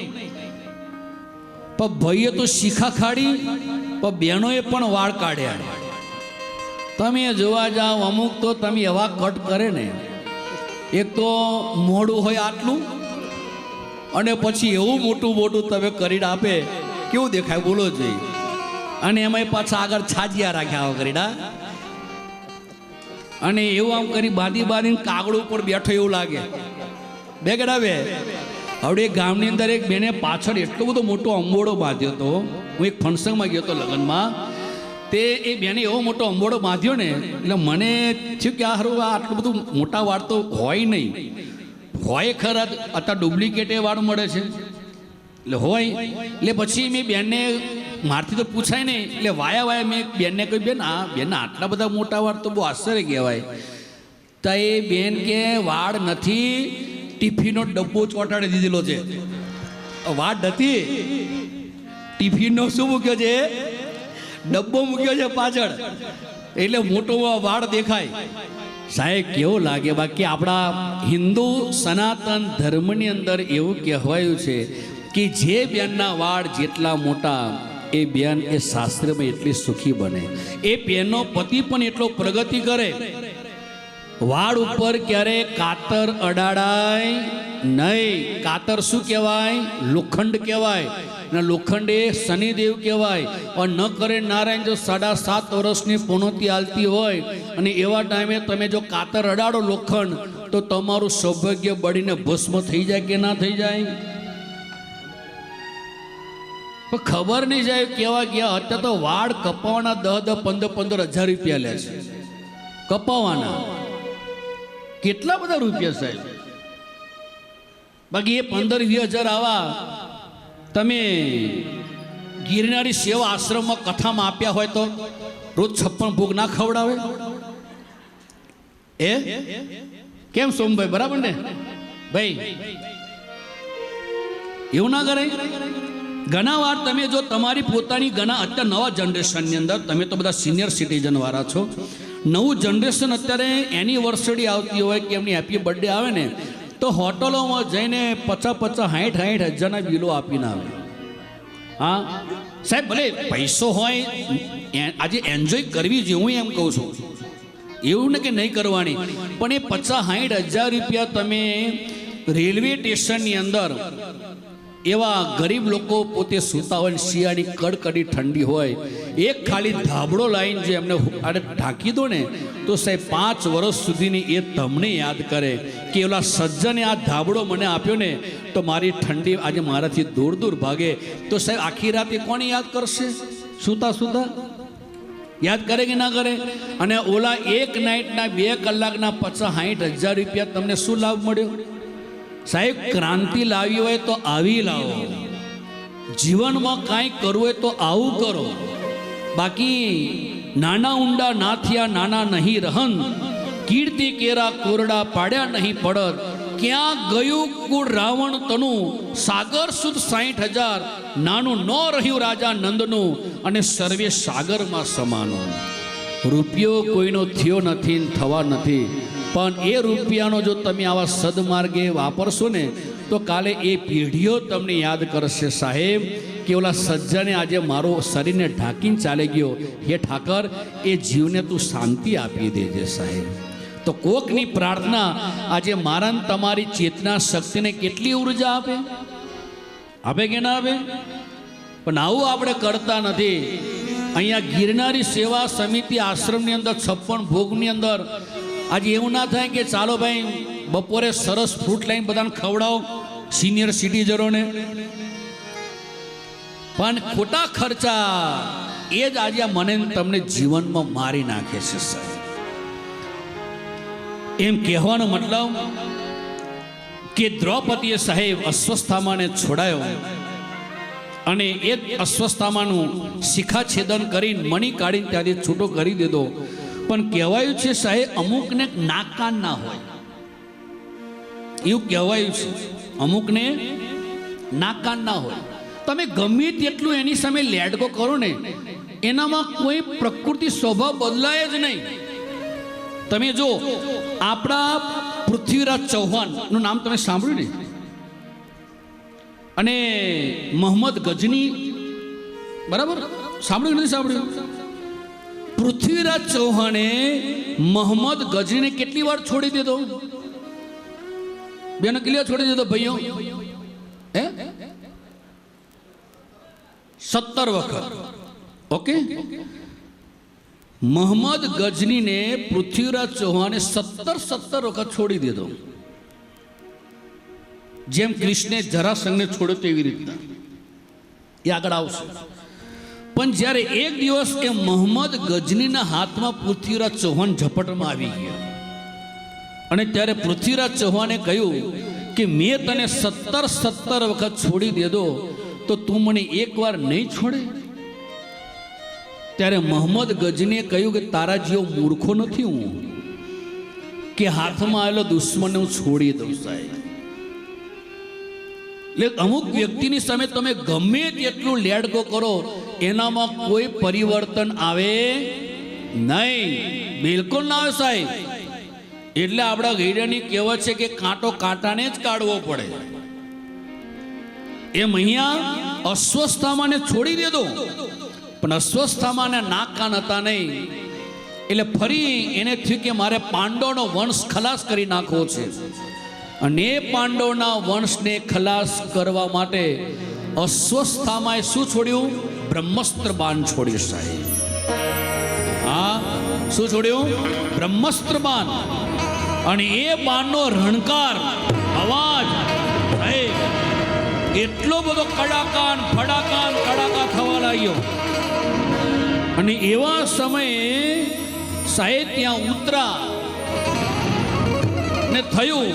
પણ ભાઈએ તો શિખા ખાડી, પણ બહેનોએ પણ વાળ કાઢ્યા. તમે જોવા જાઓ, અમુક તો તમે એવા કટ કરે ને, એક તો મોડું હોય આટલું, અને પછી એવું મોટું મોટું તમે કરીને આપે, કેવું દેખાય બોલો જોઈએ. અને એમાં પાછા આગળ છાજિયા રાખ્યા વગેરેડા, અને એવું આમ કરી બાંધીને કાગળ ઉપર બેઠો એવું લાગે. બે ગડા બે. હવે ગામની અંદર એક બેને પાછળ એટલો બધો મોટો અંબોડો બાંધ્યો હતો. હું એક ફંક્શનમાં ગયો હતો લગ્નમાં, તે એ બેને એવો મોટો અંબોડો બાંધ્યો ને, એટલે મને થયું કે આ હારું આટલું બધું મોટા વાળ તો હોય નહીં. હોય ખરા, અત્યારે ડુપ્લિકેટ એ વાળ મળે છે એટલે હોય. એટલે પછી મેં બેનને, મારથી તો પૂછાય નહીં, એટલે વાયા મેં બેનને કહ્યું, બેન આ બેનના આટલા બધા મોટા વાળ તો બહુ આશ્ચર્ય કહેવાય. તો એ બેન કે વાળ નથી, ટિફિનનો ડબ્બો ચોંટાડી દીધેલો છે. વાળ નથી, ટિફિનનો શું મૂક્યો છે? ડબ્બો મૂક્યો છે પાછળ, એટલે મોટો વાળ દેખાય. સાહેબ કેવું લાગે? બાકી આપણા હિન્દુ સનાતન ધર્મની અંદર એવું કહેવાયું છે કે જે બેનના વાળ જેટલા મોટા, એ બેન એ શાસ્ત્રમાં એટલી સુખી બને. એ બેનનો પતિ પણ એટલો પ્રગતિ કરે. વાળ ઉપર ક્યારે કાતર અડાડાય નહીં. કાતર શું કહેવાય? લોખંડ કહેવાય. અને લોખંડ એ શનિદેવ કહેવાય. અને ન કરે નારાયણ, જો 7.5 વર્ષની પૂર્ણતિ હાલતી હોય અને એવા ટાઈમે તમે જો કાતર અડાડો લોખંડ, તો તમારું સૌભાગ્ય બળીને ભસ્મ થઈ જાય કે ના થઈ જાય? ખબર નહીં જાય કેવા ગયા. અત્યારે તો વાળ કપાવાના 10-15 રૂપિયા લે છે કપાવાના. કેટલા બધા રૂપિયા સાહેબ. બાકી એ 15-20 આવા તમે ગિરનારી સેવા આશ્રમમાં કથામાં આપ્યા હોય તો રોજ 56 ભોગ ના ખવડાવે? એ કેમ સોમભાઈ? બરાબર ને ભાઈ? એવું ના કરે. ઘણા વાર તમે જો તમારી પોતાની અત્યારે નવા જનરેશનની અંદર, તમે તો બધા સિનિયર સિટીઝન વાળા છો, નવું જનરેશન અત્યારે એનિવર્સરી આવતી હોય કે એમની હેપી બર્થડે આવે ને, તો હોટલોમાં જઈને 50-60 હજારના બિલો આપીને આવે. હા સાહેબ, ભલે પૈસો હોય, આજે એન્જોય કરવી જોઈએ, હું એમ કહું છું. એવું ને કે નહીં કરવાની, પણ એ 50-60 હજાર રૂપિયા તમે રેલવે સ્ટેશનની અંદર એવા ગરીબ લોકો પોતે સૂતા હોય, શિયાળની કડકડી ઠંડી હોય, એક ખાલી ધાબળો લાવીને જે એમને આડે ઢાંકી દો ને, તો સાહેબ 5 વર્ષ સુધીની એ તમને યાદ કરે કે ઓલા સજ્જને આ ધાબળો મને આપ્યો ને તો મારી ઠંડી આજે મારાથી દૂર દૂર ભાગે. તો સાહેબ આખી રાત એ કોને યાદ કરશે? સૂતા સૂતા યાદ કરે કે ના કરે? અને ઓલા એક નાઇટના 2 કલાકના 50-60 હજાર રૂપિયા તમને શું લાભ મળ્યો? સાહેબ ક્રાંતિ લાવી હોય તો આવી લાવો, જીવનમાં કાંઈ કરવું હોય તો આવું કરો. બાકી નાના ઊંડા ના થયા નાના નહીં રહન, કીર્તિ કેરા કોરડા પાડ્યા નહીં પડત. ક્યાં ગયું કુળ રાવણ તનું, સાગર સુધ 60,000, નાનું ન રહ્યું રાજા નંદનું, અને સર્વે સાગરમાં સમાનું. રૂપિયો કોઈનો થયો નથી ને થવા નથી, પણ એ રૂપિયાનો જો તમે આવા સદમાર્ગે વાપરશો ને તો કાલે એ પેઢીઓ તમને યાદ કરશે સાહેબ કે ઓલા સજ્જને આજે મારો શરીરને ઢાંકીને ચાલી ગયો, હે ઠાકર એ જીવને તું શાંતિ આપી દેજે સાહેબ. તો કોકની પ્રાર્થના આજે મારા તમારી ચેતના શક્તિને કેટલી ઉર્જા આપે? આપે કે ના આપે? પણ આવું આપણે કરતા નથી. અહીંયા ગિરનારી સેવા સમિતિ આશ્રમની અંદર 56 ભોગની અંદર આજે એવું ના થાય કે ચાલો ભાઈ બપોરે સરસ ફ્રૂટ લઈને બધાને ખવડાવો સિનિયર સિટીઝનોને, પણ ખોટા ખર્ચા એ જ આજે મને તમને જીવનમાં મારી નાખે છે સાહેબ. એમ કહેવાનો મતલબ કે દ્રૌપદીએ સાહેબ અસ્વસ્થામાને છોડાયો અને એ અસ્વસ્થામાનું શિખાછેદન કરીને મણી કાઢીને ત્યાંથી છૂટો કરી દીધો. પણ કહેવાયું છે સાહેબ અમુકને નાકાન ના હોય, એવું કહેવાયું છે અમુકને નાકાન ના હોય. તમે ગમે તેટલું એની સામે લેડકો કરો ને એનામાં કોઈ પ્રકૃતિ સ્વભાવ બદલાય જ નહીં. તમે જો આપણા પૃથ્વીરાજ ચૌહાણનું નામ તમે સાંભળ્યું ને, અને મોહમ્મદ ગજની, બરાબર સાંભળ્યું નથી સાંભળ્યું? પૃથ્વીરાજ ચૌહાણે મોહમ્મદ ગજનીને કેટલી વાર છોડી દીધો? બેનો કેટલી છોડી દીધો ભાઈઓ? 17 વખત. ઓકે, મોહમ્મદ ગજનીને પૃથ્વીરાજ ચૌહાણે 17 વખત છોડી દીધો. જેમ કૃષ્ણે જરાસંઘને છોડ્યો તેવી રીતના એ આગળ આવશે. પણ જ્યારે એક દિવસ એ મોહમ્મદ ગજનીના હાથમાં પૃથ્વીરાજ ચૌહાણ ઝપટમાં આવી ગયા અને ત્યારે પૃથ્વીરાજ ચૌહાણે કહ્યું કે મેં તને 17 વખત છોડી દીધો તો તું મને એકવાર નહીં છોડે? ત્યારે મોહમ્મદ ગજનીએ કહ્યું કે તારા જેવો મૂર્ખો નથી હું કે હાથમાં આવેલો દુશ્મનને હું છોડી દઉં સાહેબ. એટલે અમુક વ્યક્તિની સામે તમે ગમે તેટલું લેડગો કરો એનામાં કોઈ પરિવર્તન આવે નહીં, બિલકુલ ના આવે સાહેબ. એટલે આપણા ગઈડાની કહેવત છે કે કાંટો કાંટાને જ કાઢવો પડે. એમ અહીંયા અસ્વસ્થતામાંને છોડી દીધો, પણ અસ્વસ્થતામાં નાક કાન હતા નહીં. એટલે ફરી એને થયું કે મારે પાંડવનો વંશ ખલાસ કરી નાખવો છે, અને પાંડવના વંશને ખલાસ કરવા માટે અસ્વસ્થતામાં શું છોડ્યું? બ્રહ્મસ્ત્ર બાણ છોડ્યું સાહેબ. હા, શું છોડ્યું? બ્રહ્મસ્ત્ર બાણ. અને એ બાણનો રણકાર અવાજ એટલો બધો કડાકાન ફડાકાન કડાકા થવા લાગ્યો. અને એવા સમયે સાહેબ ત્યાં ઉતરા ને થયું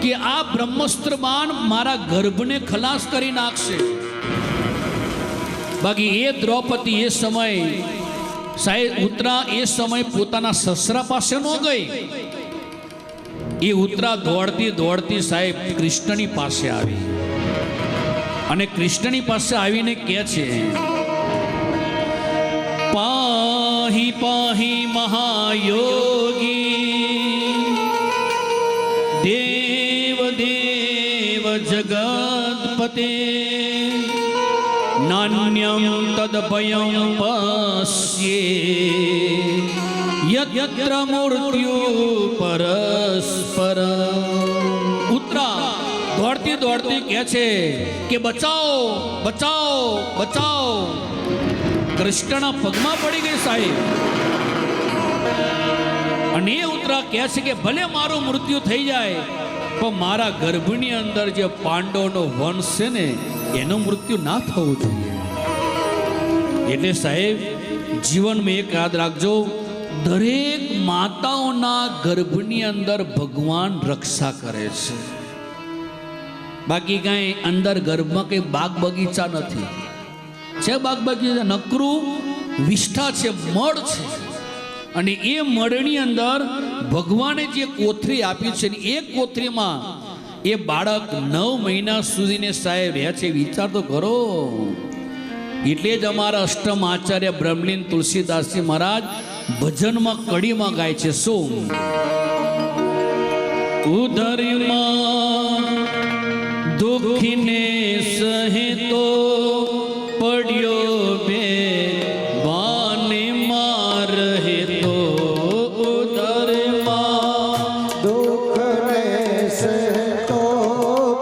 કે આ બ્રહ્મસ્ત્ર બાણ મારા ગર્ભને ખલાસ કરી નાખશે. બાકી એ દ્રૌપદી એ સમય સાહેબ ઉતરા એ સમય પોતાના સસરા પાસે ન ગઈ. એ ઉતરા દોડતી દોડતી સાહેબ કૃષ્ણની પાસે આવી અને કૃષ્ણની પાસે આવીને કહે છે, પાહી પાહી મહાયોગી દેવ દેવ જગતપતે નાન્યમ તદભયમ પશ્યે યત્ર મૂર્ત્યુ પરસ્પર. ઉત્તરા દોડતી દોડતી કહે છે કે બચાવો બચાવો બચાવો. કૃષ્ણના પગમાં પડી ગઈ સાહેબ. અને એ ઉત્તરા કહે છે કે ભલે મારું મૃત્યુ થઈ જાય પણ મારા ગર્ભની અંદર જે પાંડવનો વંશ છે ને એનું મૃત્યુ ના થવું જોઈએ. એટલે સાહેબ જીવનમાં એક યાદ રાખજો, દરેક માતાઓના ગર્ભની અંદર ભગવાન રક્ષા કરે છે. બાકી કાંઈ અંદર ગર્ભમાં કંઈ બાગ બગીચા નથી. છે બાગ બગીચા? નકરું વિષ્ઠા છે, મળ છે. અને એ મળની અંદર ભગવાને જે કોથળી આપી છે ને એ કોથળીમાં એ બાળક 9 મહિના સુધીને સાહેબ રહે છે. વિચાર તો કરો. એટલે જ અમારા અષ્ટમ આચાર્ય બ્રહ્મલીન તુલસીદાસજી મહારાજ ભજનમાં કડીમાં ગાય છે શું? ઉદરમાં દુખીને સહેતો પડ્યો બે બાને માર હેતો. ઉદરમાં દુઃખને સહેતો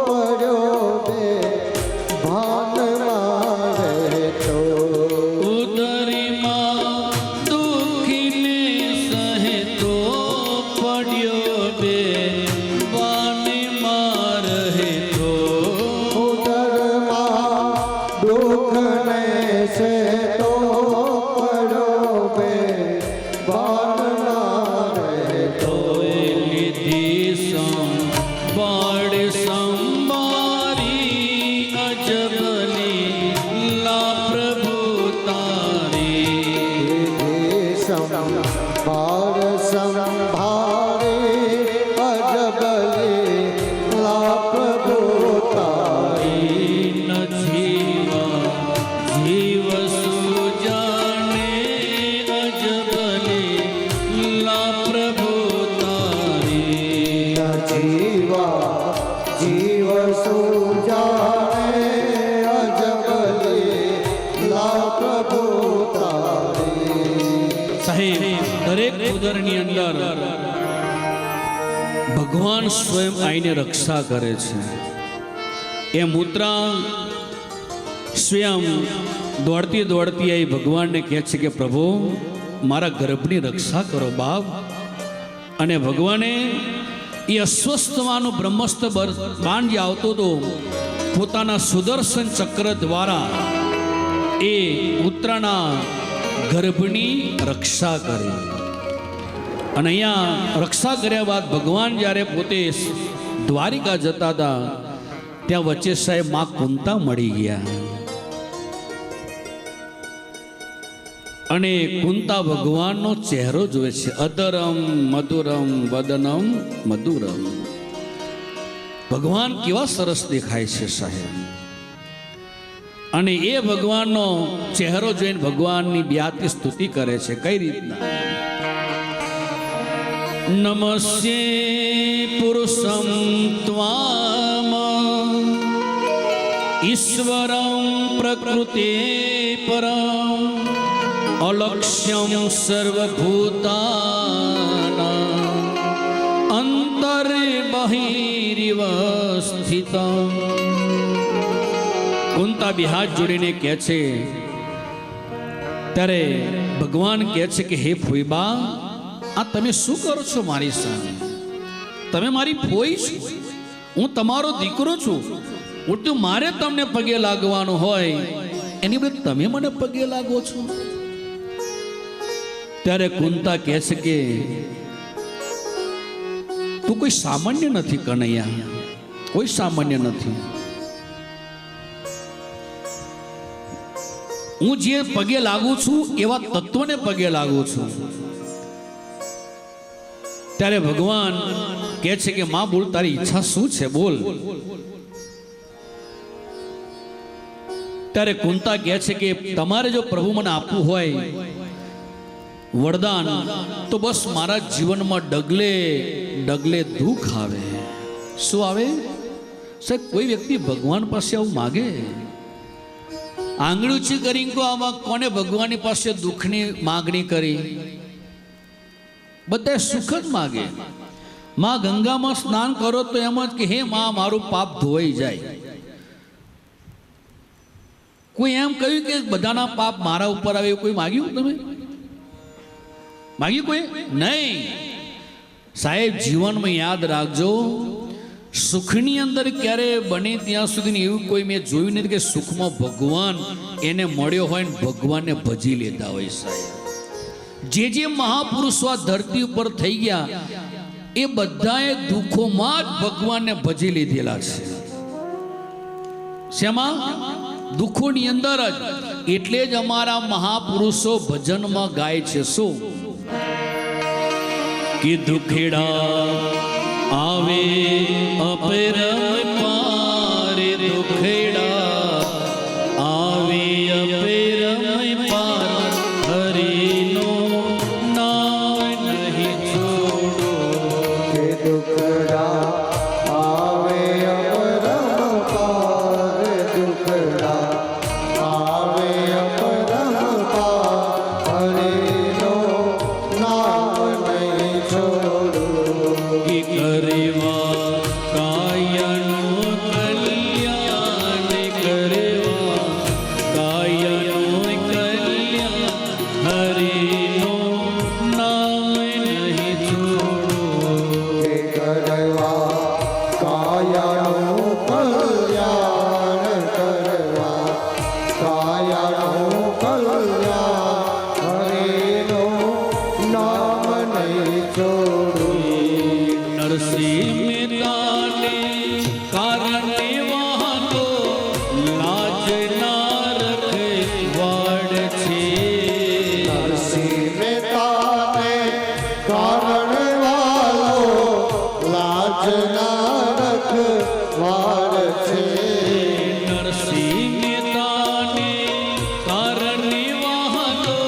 પડ્યો બે ભાનમાં રહેતો. ઉદરમાં દુખીને સહેતો પડ્યો બે બાને માર હેતો. ઉદરમાં દુઃખને સહેતો પડ્યો બે ભાનમાં રહેતો. લીધી સંભાળ સંભારી અજબની લા પ્રભુ તારી. સંભાર સંભારે અજબલે લા પ્રભુ તારી. ન જીવા જીવ સુજાને અજબની લા પ્રભુ તારી. જીવા જીવ સુજાને અજબલે લા પ્રભુ તારી. સાહેબ દરેક ઉદરની અંદર ભગવાન સ્વયં આઈને રક્ષા કરે છે. એ મૂત્રા સ્વયં દોડતી દોડતી આવી ભગવાનને કહે છે કે પ્રભુ મારા ગર્ભની રક્ષા કરો બાપ. અને ભગવાને એ અસ્વસ્થવાનું બ્રહ્મસ્ત્ર બાણ જે આવતો હતો પોતાના સુદર્શન ચક્ર દ્વારા એ ઉત્તરાના ગર્ભની રક્ષા કરી. અને અહીંયા રક્ષા કર્યા બાદ ભગવાન જ્યારે પોતે દ્વારિકા જતા હતા ત્યાં વચ્ચે સાહેબ માં કુંતા મળી ગયા. અને કુંતા ભગવાનનો ચહેરો જોવે છે. અધરમ મધુરમ વદનમ મધુરમ. ભગવાન કેવા સરસ દેખાય છે સાહેબ. અને એ ભગવાનનો ચહેરો જોઈને ભગવાનની બ્યાતી સ્તુતિ કરે છે. કઈ રીતના? નમસ્યે પુરુષમ ત્વામ ઈશ્વરમ પ્રકૃતે પરમ અલક્ષ્યમ સર્વભૂતાનાં અંતરે બહિરિવ સ્થિતમ. કુંતા બે હાથ જોડીને કહે છે ત્યારે ભગવાન કહે છે કે હે ફોઈબા આ તમે શું કરો છો મારી સામે? તમે મારી ફોઈ છો, હું તમારો દીકરો છું. ઉલટું મારે તમને પગે લાગવાનું હોય એની બદલે તમે મને પગે લાગો છો. ત્યારે કુંતા કહે છે કે તું કોઈ સામાન્ય નથી કનૈયા, કોઈ સામાન્ય નથી. હું જે પગે લાગુ છું એવા તત્વને પગે લાગુ છું. ત્યારે ભગવાન કહે છે કે માં બોલ, તારી ઈચ્છા શું છે બોલ. ત્યારે કુંતા કહે છે કે તમારે જો પ્રભુ મને આપવું હોય વરદાન તો બસ મારા જીવનમાં ડગલે ડગલે દુઃખ આવે. શું આવે સાહેબ? કોઈ વ્યક્તિ ભગવાન પાસે આવું માગે, આંગળી ઊંચી કરીને કહો, આમાં કોને ભગવાનની પાસે દુઃખની માગણી કરી? બધા સુખ જ માગે. માં ગંગામાં સ્નાન કરો તો એમ જ કે હે માં મારું પાપ ધોવાઈ જાય. કોઈ એમ કહ્યું કે બધાના પાપ મારા ઉપર આવે એવું કોઈ માગ્યું? તમે માગ્યું કોઈ? નહીં. સાહેબ જીવનમાં યાદ રાખજો, સુખની અંદર ક્યારે બને ત્યાં સુધી એવું કોઈ મેં જોયું નથી કે સુખમાં ભગવાન એને મળ્યો હોય ને ભગવાનને ભજી લેતા હોય. સાહેબ જે મહાપુરુષો આ ધરતી ઉપર થઈ ગયા એ બધાએ દુઃખોમાં જ ભગવાનને ભજી લીધેલા છે. શેમાં? દુઃખોની અંદર જ. એટલે જ અમારા મહાપુરુષો ભજનમાં ગાય છે શું? કે દુખેડા આવે અપરમ પાર, દુખેડા આવે અપરમ પાર, હરિનો નામ નહીં છોડો. કે દુખડા આવે અપરમ પાર, દુખડા આવે અપરમ પાર, હરિનો નામ નહીં છોડું. કે કરવા કાયનું કલ્યાણ, કરવા કાયનું કલ્યાણ, હરિનો નામ નહીં છોડો. કે કરવા કાયાનું કલ્યાણ, કરવા કાયાનું કલ્યાણ, હરિનું નામ નહીં છોડું. નરસિંહ મહેતાને કારણે વાતો લાજ ના રખે વાડ છે. નરસિંહ મહેતાને કારણે વાલો લાજ ના રખવાડ છે. નરસિંહ મહેતાને કારણે વાતો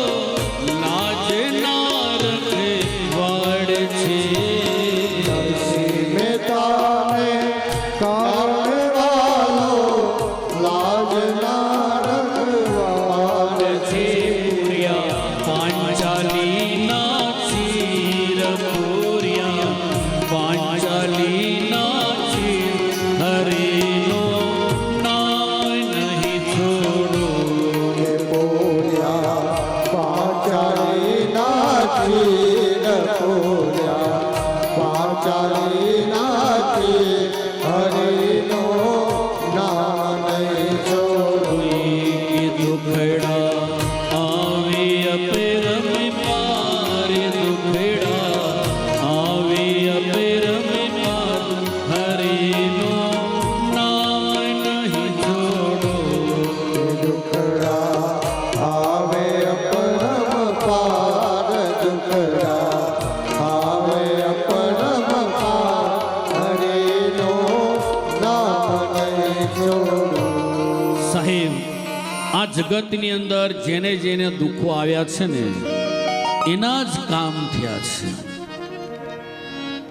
લાજ ના રખે વાડ છે. નરસિંહ મહેતાને કારણે વાલો લાજ ના રખવાડ છે. પાંચાલીના ચીર પૂર્યા, પાંચાલીના ચીર, હરિનો નામ નહીં છોડો. કે પોર્યા પાંચાલીના ચીર પોર્યા, પાંચાલીના ચીર, હરિનો નામ નહીં છોડું. કે દુખડા આવે અપરમ પાર, દુખડા આવે અપરમ પાર, હરિનો નામ નહીં છોડો. કે દુખડા આવે અપરમ પાર, દુખડા આવે અપરમ પાર, હરિનો નામ નહીં છોડું. સાહેબ આ જગતની અંદર જેને જેને દુઃખો આવ્યા છે ને એના જ કામ થયા છે.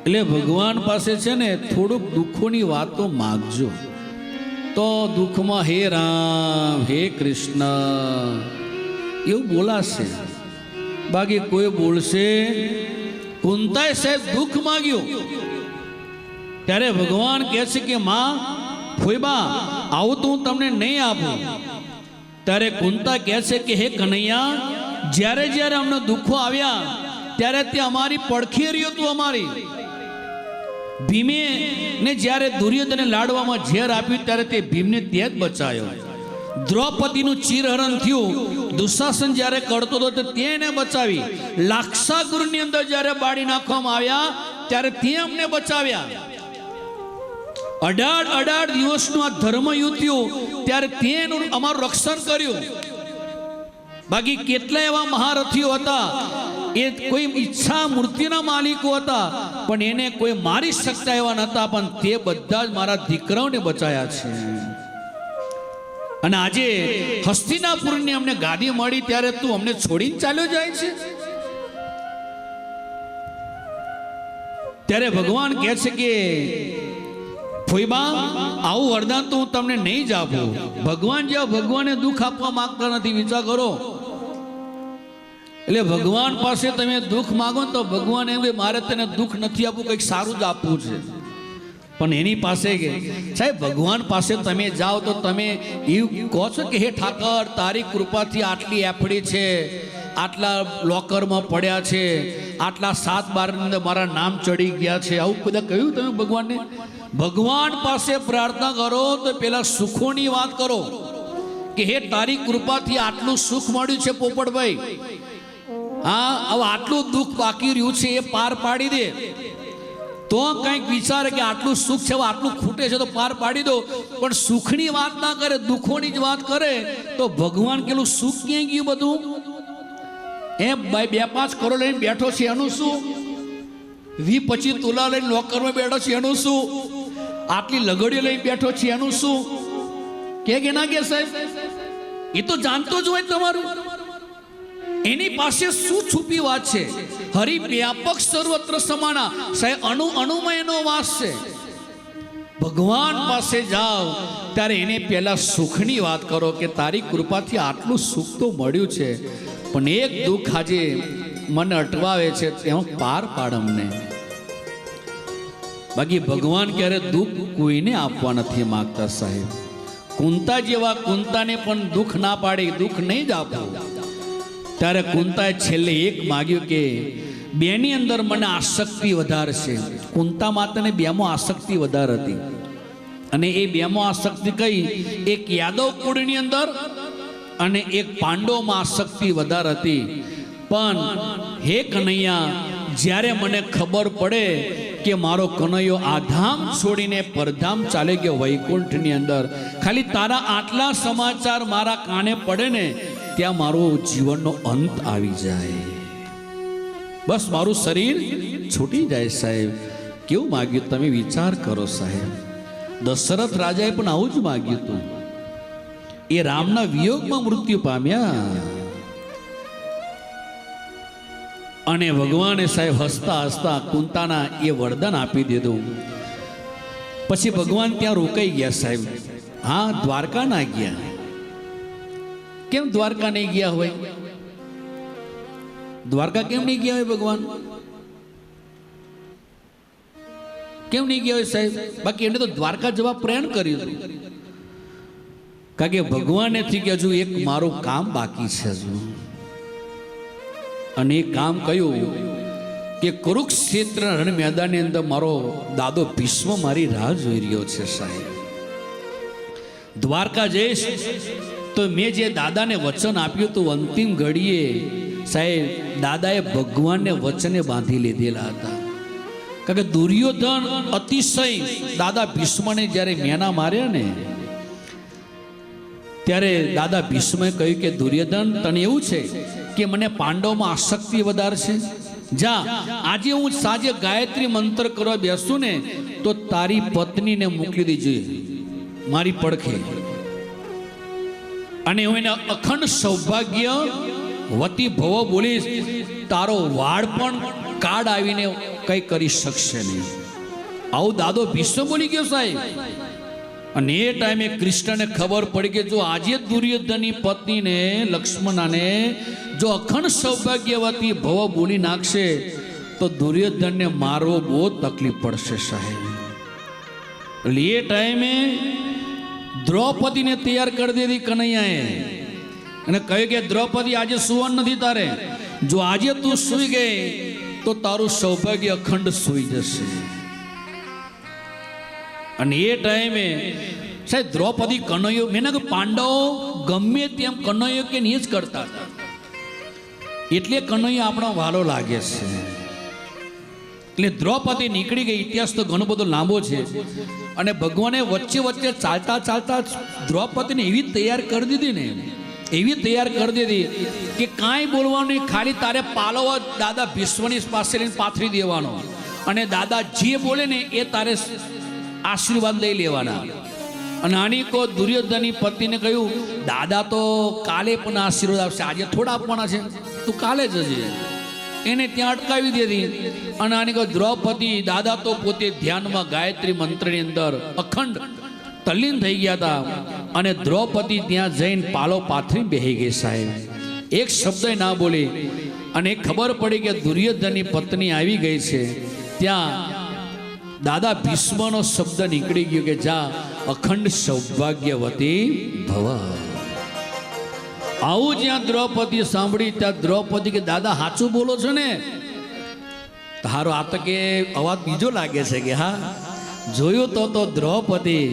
એટલે ભગવાન પાસે છે ને થોડુંક દુઃખોની વાતો માગજો તો દુઃખમાં હે રામ હે કૃષ્ણ એવું બોલાશે. બાકી કોઈ બોલશે. કુંતાએ સાહેબ દુઃખ માગ્યું ત્યારે ભગવાન કહે છે કે માં ફોઈબા આવું તો હું તમને નહીં આપું. ત્યારે કુંતા કહે છે કે હે કનૈયા, જ્યારે જ્યારે અમને દુઃખો આવ્યા ત્યારે તે અમારી પડખે રહ્યું તું. અમારી ભીમે ને જ્યારે દુર્યોધને લાડવામાં ઝેર આપ્યું ત્યારે તે ભીમને તે જ બચાયો. દ્રૌપદીનું ચીરહરણ થયું, દુશાસન જ્યારે કરતો હતો તો તેને બચાવી. લાક્ષાગૃહની અંદર જ્યારે બાળી નાખવામાં આવ્યા ત્યારે તે અમને બચાવ્યા. 18 દિવસનું આ ધર્મયુદ્ધ થયું ત્યારે તેનું અમારું રક્ષણ કર્યું. બાકી કેટલા એવા મહારથીઓ હતા, એ કોઈ ઈચ્છા મૂર્તિના માલિકો હતા પણ એને કોઈ મારી શકતા એવા નહોતા, પણ તે બધા જ મારા દીકરાઓને બચાયા છે. અને આજે હસ્તિનાપુરની અમને ગાદી મળી ત્યારે તું અમને છોડીને ચાલ્યો જાય છે. ત્યારે ભગવાન કહે છે કે ફોઈબા આવું વરદાન તો હું તમને નહીં જ આપું. ભગવાન જેવા ભગવાને દુઃખ આપવા માંગતા નથી, વિચાર કરો. એટલે ભગવાન પાસે તમે દુઃખ માંગો ને તો ભગવાન એમ કે મારે તને દુઃખ નથી આપવું, કંઈક સારું જ આપવું છે. પણ એની પાસે કે સાહેબ ભગવાન પાસે તમે જાઓ તો તમે એવું કહો છો કે હે ઠાકર તારી કૃપાથી આટલી એફડી છે, આટલા લોકરમાં પડ્યા છે, આટલા 7 બારની અંદર મારા નામ ચડી ગયા છે, આવું બધા કહ્યું તમે ભગવાનને? ભગવાન પાસે પ્રાર્થના કરો તો પેલા સુખોની વાત કરો કે હે તારી કૃપાથી આટલું સુખ મળ્યું છે પોપટભાઈ, હા હવે આટલું દુઃખ બાકી રહ્યું છે એ પાર પાડી દે. તો કંઈક વિચારે કે આટલું સુખ છે, આટલું ખૂટે છે તો પાર પાડી દો. પણ સુખની વાત ના કરે, દુઃખોની જ વાત કરે તો ભગવાન કેટલું સુખ ક્યાંય ગયું બધું? એમ 2-5 કરોડ લઈને બેઠો છે એનું શું? 20-25 તોલા લઈને લોકરમાં બેઠો છે એનું શું? આટલી લગડીઓ લઈને બેઠો છે એનું શું? કે ના કે સાહેબ એ તો જાણતો જ હોય તમારું. એની પાસે શું છુપી વાત છે? હરિ વ્યાપક સર્વત્ર સમાના, સાહેબ અણુ અણુમાં એનો વાસ છે. ભગવાન પાસે જાઓ ત્યારે એને પહેલા સુખની વાત કરો કે તારી કૃપાથી આટલું સુખ તો મળ્યું છે, પણ એક દુઃખ આજે મને અટવાવે છે, તેમાં પાર પાડ અમને. બાકી ભગવાન ક્યારે દુઃખ કોઈને આપવા નથી માંગતા સાહેબ. કુંતા જેવા કુંતાને પણ દુઃખ ના પાડે, દુઃખ નહીં જ આપો. ત્યારે કુંતાએ છેલ્લે એક માગ્યું કે બેની અંદર મને આસક્તિ વધારે છે. કુંતા માતાને બેમાં આસક્તિ વધારે હતી, અને એ બેમાં આસક્તિ કઈ? એક યાદવ કુળની અંદર અને એક પાંડવમાં આસક્તિ વધારે હતી. પણ હે કનૈયા, જ્યારે મને ખબર પડે કે મારો કનૈયો આ ધામ છોડીને પરધામ ચાલે ગયો વૈકુંઠની અંદર, ખાલી તારા આટલા સમાચાર મારા કાને પડે ને ત્યાં મારો જીવનનો અંત આવી જાય, બસ મારું શરીર છૂટી જાય. સાહેબ કેવું માગ્યું તમે વિચાર કરો સાહેબ. દશરથ રાજાએ પણ આવું જ માગ્યું હતું. એ રામના વિયોગમાં મૃત્યુ પામ્યા, અને ભગવાને સાહેબ હસતા હસતા કુંતાના એ વરદાન આપી દીધું. પછી ભગવાન ત્યાં રોકાઈ ગયા સાહેબ. હા, દ્વારકા ના ગયા. કેમ દ્વારકા નહીં ગયા હોય? દ્વારકા કેમ નહીં ગયા હોય ભગવાન? કેમ નહીં ગયા હોય સાહેબ? બાકી એને તો દ્વારકા જવા પ્રેરણ કર્યું હતું. કારણ કે ભગવાને થી કે હજુ એક મારું કામ બાકી છે હજુ. અને એ કામ કયું કે કુરુક્ષેત્ર રણ મેદાનની અંદર મારો દાદો ભીષ્મ મારી રાહ જોઈ રહ્યો છે સાહેબ. દ્વારકા જઈશ તો મેં જે દાદાને વચન આપ્યું હતું અંતિમ ઘડીએ સાહેબ દાદાએ ભગવાનને વચને બાંધી લીધેલા હતા. કારણ કે દુર્યોધન અતિશય દાદા ભીષ્મને જ્યારે મેના માર્યા ને ત્યારે દાદા ભીષ્મે કહ્યું કે દુર્યોધન તને એવું છે કે મને પાંડવમાં આસક્તિ વધારે છે? જા, આજે હું સાંજે ગાયત્રી મંત્ર કરવા બેસું ને તો તારી પત્નીને મોકલી દીજે મારી પડખે, અને હું એને અખંડ સૌભાગ્ય વતી ભવ બોલીશ, તારો વાળ પણ કાળ આવીને કઈ કરી શકશે નહીં. આવું દાદો ભીષ્મ બોલી ગયો સાહેબ. અને એ ટાઈમે કૃષ્ણને ખબર પડી કે જો આજે દુર્યોધનની પત્નીને લક્ષ્મણાને જો અખંડ સૌભાગ્યવતી ભવ બોલી નાખશે તો દુર્યોધનને મારવો બહુ તકલીફ પડશે સાહેબ. એટલે એ ટાઈમે દ્રૌપદીને તૈયાર કરી દીધી કનૈયાએ, અને કહ્યું કે દ્રૌપદી આજે સુવાનું નથી તારે, જો આજે તું સૂઈ ગઈ તો તારું સૌભાગ્ય અખંડ સૂઈ જશે. અને એ ટાઈમે સાહેબ દ્રૌપદી કનૈયો, મેં ના પાંડવો ગમે તેમ કનૈયો કે નહીં જ કરતા હતા, એટલે કનૈયો આપણો વાલો લાગે છે. એટલે દ્રૌપદી નીકળી ગઈ. ઇતિહાસ તો ઘણો બધો લાંબો છે, અને ભગવાને વચ્ચે વચ્ચે ચાલતા ચાલતા દ્રૌપદીને એવી તૈયાર કરી દીધી ને, એવી તૈયાર કરી દીધી કે કાંઈ બોલવાનું નહીં, ખાલી તારે પાલવ દાદા ભીષ્મની પાસે લઈને પાથરી દેવાનો, અને દાદા જે બોલે ને એ તારે આશીર્વાદ લઈ લેવાના. અને આની કો દુર્યોધનની પત્નીને કહ્યું દાદા તો કાલે પણ આશીર્વાદ આપશે, આજે થોડા આપવાના છે, તું કાલે જજે. એને ત્યાં અટકાવી દીધી. અને આની કહ્યું દ્રૌપદી, દાદા તો પોતે ધ્યાનમાં ગાયત્રી મંત્રની અંદર અખંડ તલ્લીન થઈ ગયા હતા. અને દ્રૌપદી ત્યાં જઈને પાલો પાથરી બેહી ગઈ સાહેબ, એક શબ્દ ના બોલી. અને ખબર પડી કે દુર્યોધનની પત્ની આવી ગઈ છે. ત્યાં દાદા ભીષ્મનો શબ્દ નીકળી ગયો કે જા અખંડ સૌભાગ્યવતી ભવ. આવું જ્યાં દ્રૌપદી સાંભળી ત્યાં દ્રૌપદી કે દાદા સાચું બોલો છો ને? તારો આ તો કે અવાજ બીજો લાગે છે કે હા જોયું તો દ્રૌપદી.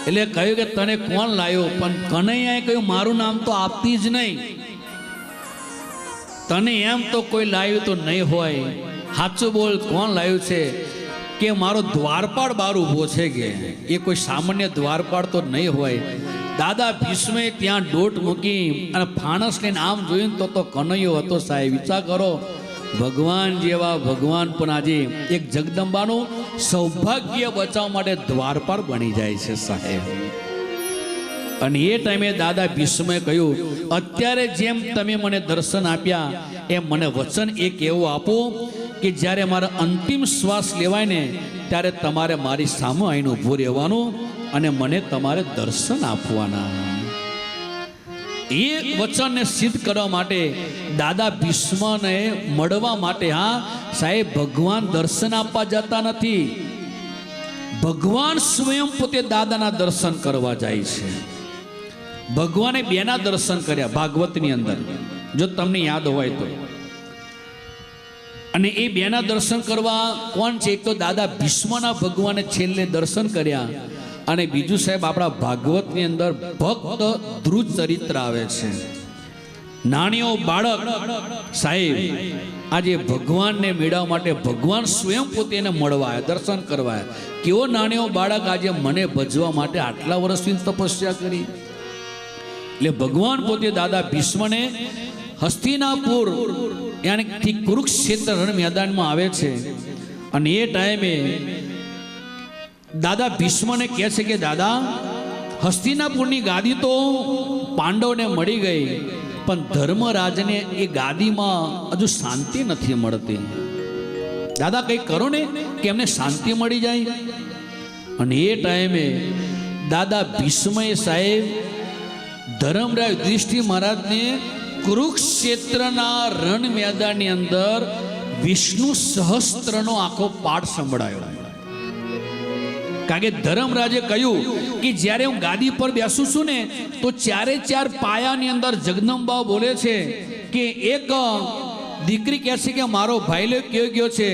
એટલે કહ્યું કે તને કોણ લાવ્યો? પણ કનૈયાએ કહ્યું મારું નામ તો આપતી જ નહીં, તને એમ તો કોઈ લાવ્યું તો નહીં હોય. સાચું બોલ, કોણ લાવ્યું છે? કે મારો દ્વારપાળ બહાર ઊભો છે કે એ કોઈ સામાન્ય દ્વારપાળ તો નહીં હોય. દાદા ભીષ્મે ત્યાં દોટ મૂકી અને ફાણસને આમ જોઈને તો કનૈયો હતો સાહેબ. વિચાર કરો, ભગવાન જેવા ભગવાન પણ આજે એક જગદંબાનું સૌભાગ્ય બચાવવા માટે દ્વારપાળ બની જાય છે સાહેબ. અને એ ટાઈમે દાદા ભીષ્મે કહ્યું અત્યારે જેમ તમે મને દર્શન આપ્યા એમ મને વચન એક એવું આપો કે જ્યારે મારા અંતિમ શ્વાસ લેવાય ને ત્યારે તમારે મારી સામે આવીને ઊભું રહેવાનું અને મને તમારે દર્શન આપવાના. એ વચનને સિદ્ધ કરવા માટે દાદા ભીષ્મને મળવા માટે, હા સાહેબ, ભગવાન દર્શન આપવા જતા નથી, ભગવાન સ્વયં પોતે દાદાના દર્શન કરવા જાય છે. ભગવાને બેના દર્શન કર્યા ભાગવતની અંદર, જો તમને યાદ હોય તો. અને એ બેના દર્શન કરવા કોણ છે? એક તો દાદા ભીષ્મના ભગવાને છેલ્લે દર્શન કર્યા. અને બીજું સાહેબ આપણા ભાગવતની અંદર ભક્ત ધ્રુવ ચરિત્ર આવે છે. નાનીઓ બાળક સાહેબ આજે ભગવાનને મેળવવા માટે ભગવાન સ્વયં પોતે એને મળવા આવ્યા, દર્શન કરવા આવ્યા. કેવો નાનીઓ બાળક આજે મને ભજવા માટે આટલા વર્ષથી તપસ્યા કરી. એટલે ભગવાન પોતે દાદા ભીષ્મને હસ્તિનાપુર યાની કુરુક્ષેત્ર રણ મેદાનમાં આવે છે. અને એ ટાઈમે દાદા ભીષ્મને કહે છે કે દાદા, હસ્તિનાપુરની ગાદી તો પાંડવને મળી ગઈ, પણ ધર્મરાજને એ ગાદીમાં હજુ શાંતિ નથી મળતી. દાદા કંઈક કરો ને કે એમને શાંતિ મળી જાય. અને એ ટાઈમે દાદા ભીષ્મએ સાહેબ ધર્મરાજ યુધિષ્ઠિર મહારાજને કુરુક્ષેત્રના રણ મેદાનની અંદર વિષ્ણુ સહસ્ત્રનો આખો પાઠ સંભળાયો. કારણ કે ધર્મરાજે કહ્યું કે જ્યારે હું ગાદી પર બેસું છું ને તો ચારે ચાર પાયાની અંદર જગદંબા બોલે છે કે એક દીકરી કહે છે કે મારો ભાઈલો ક્યાં ગયો છે,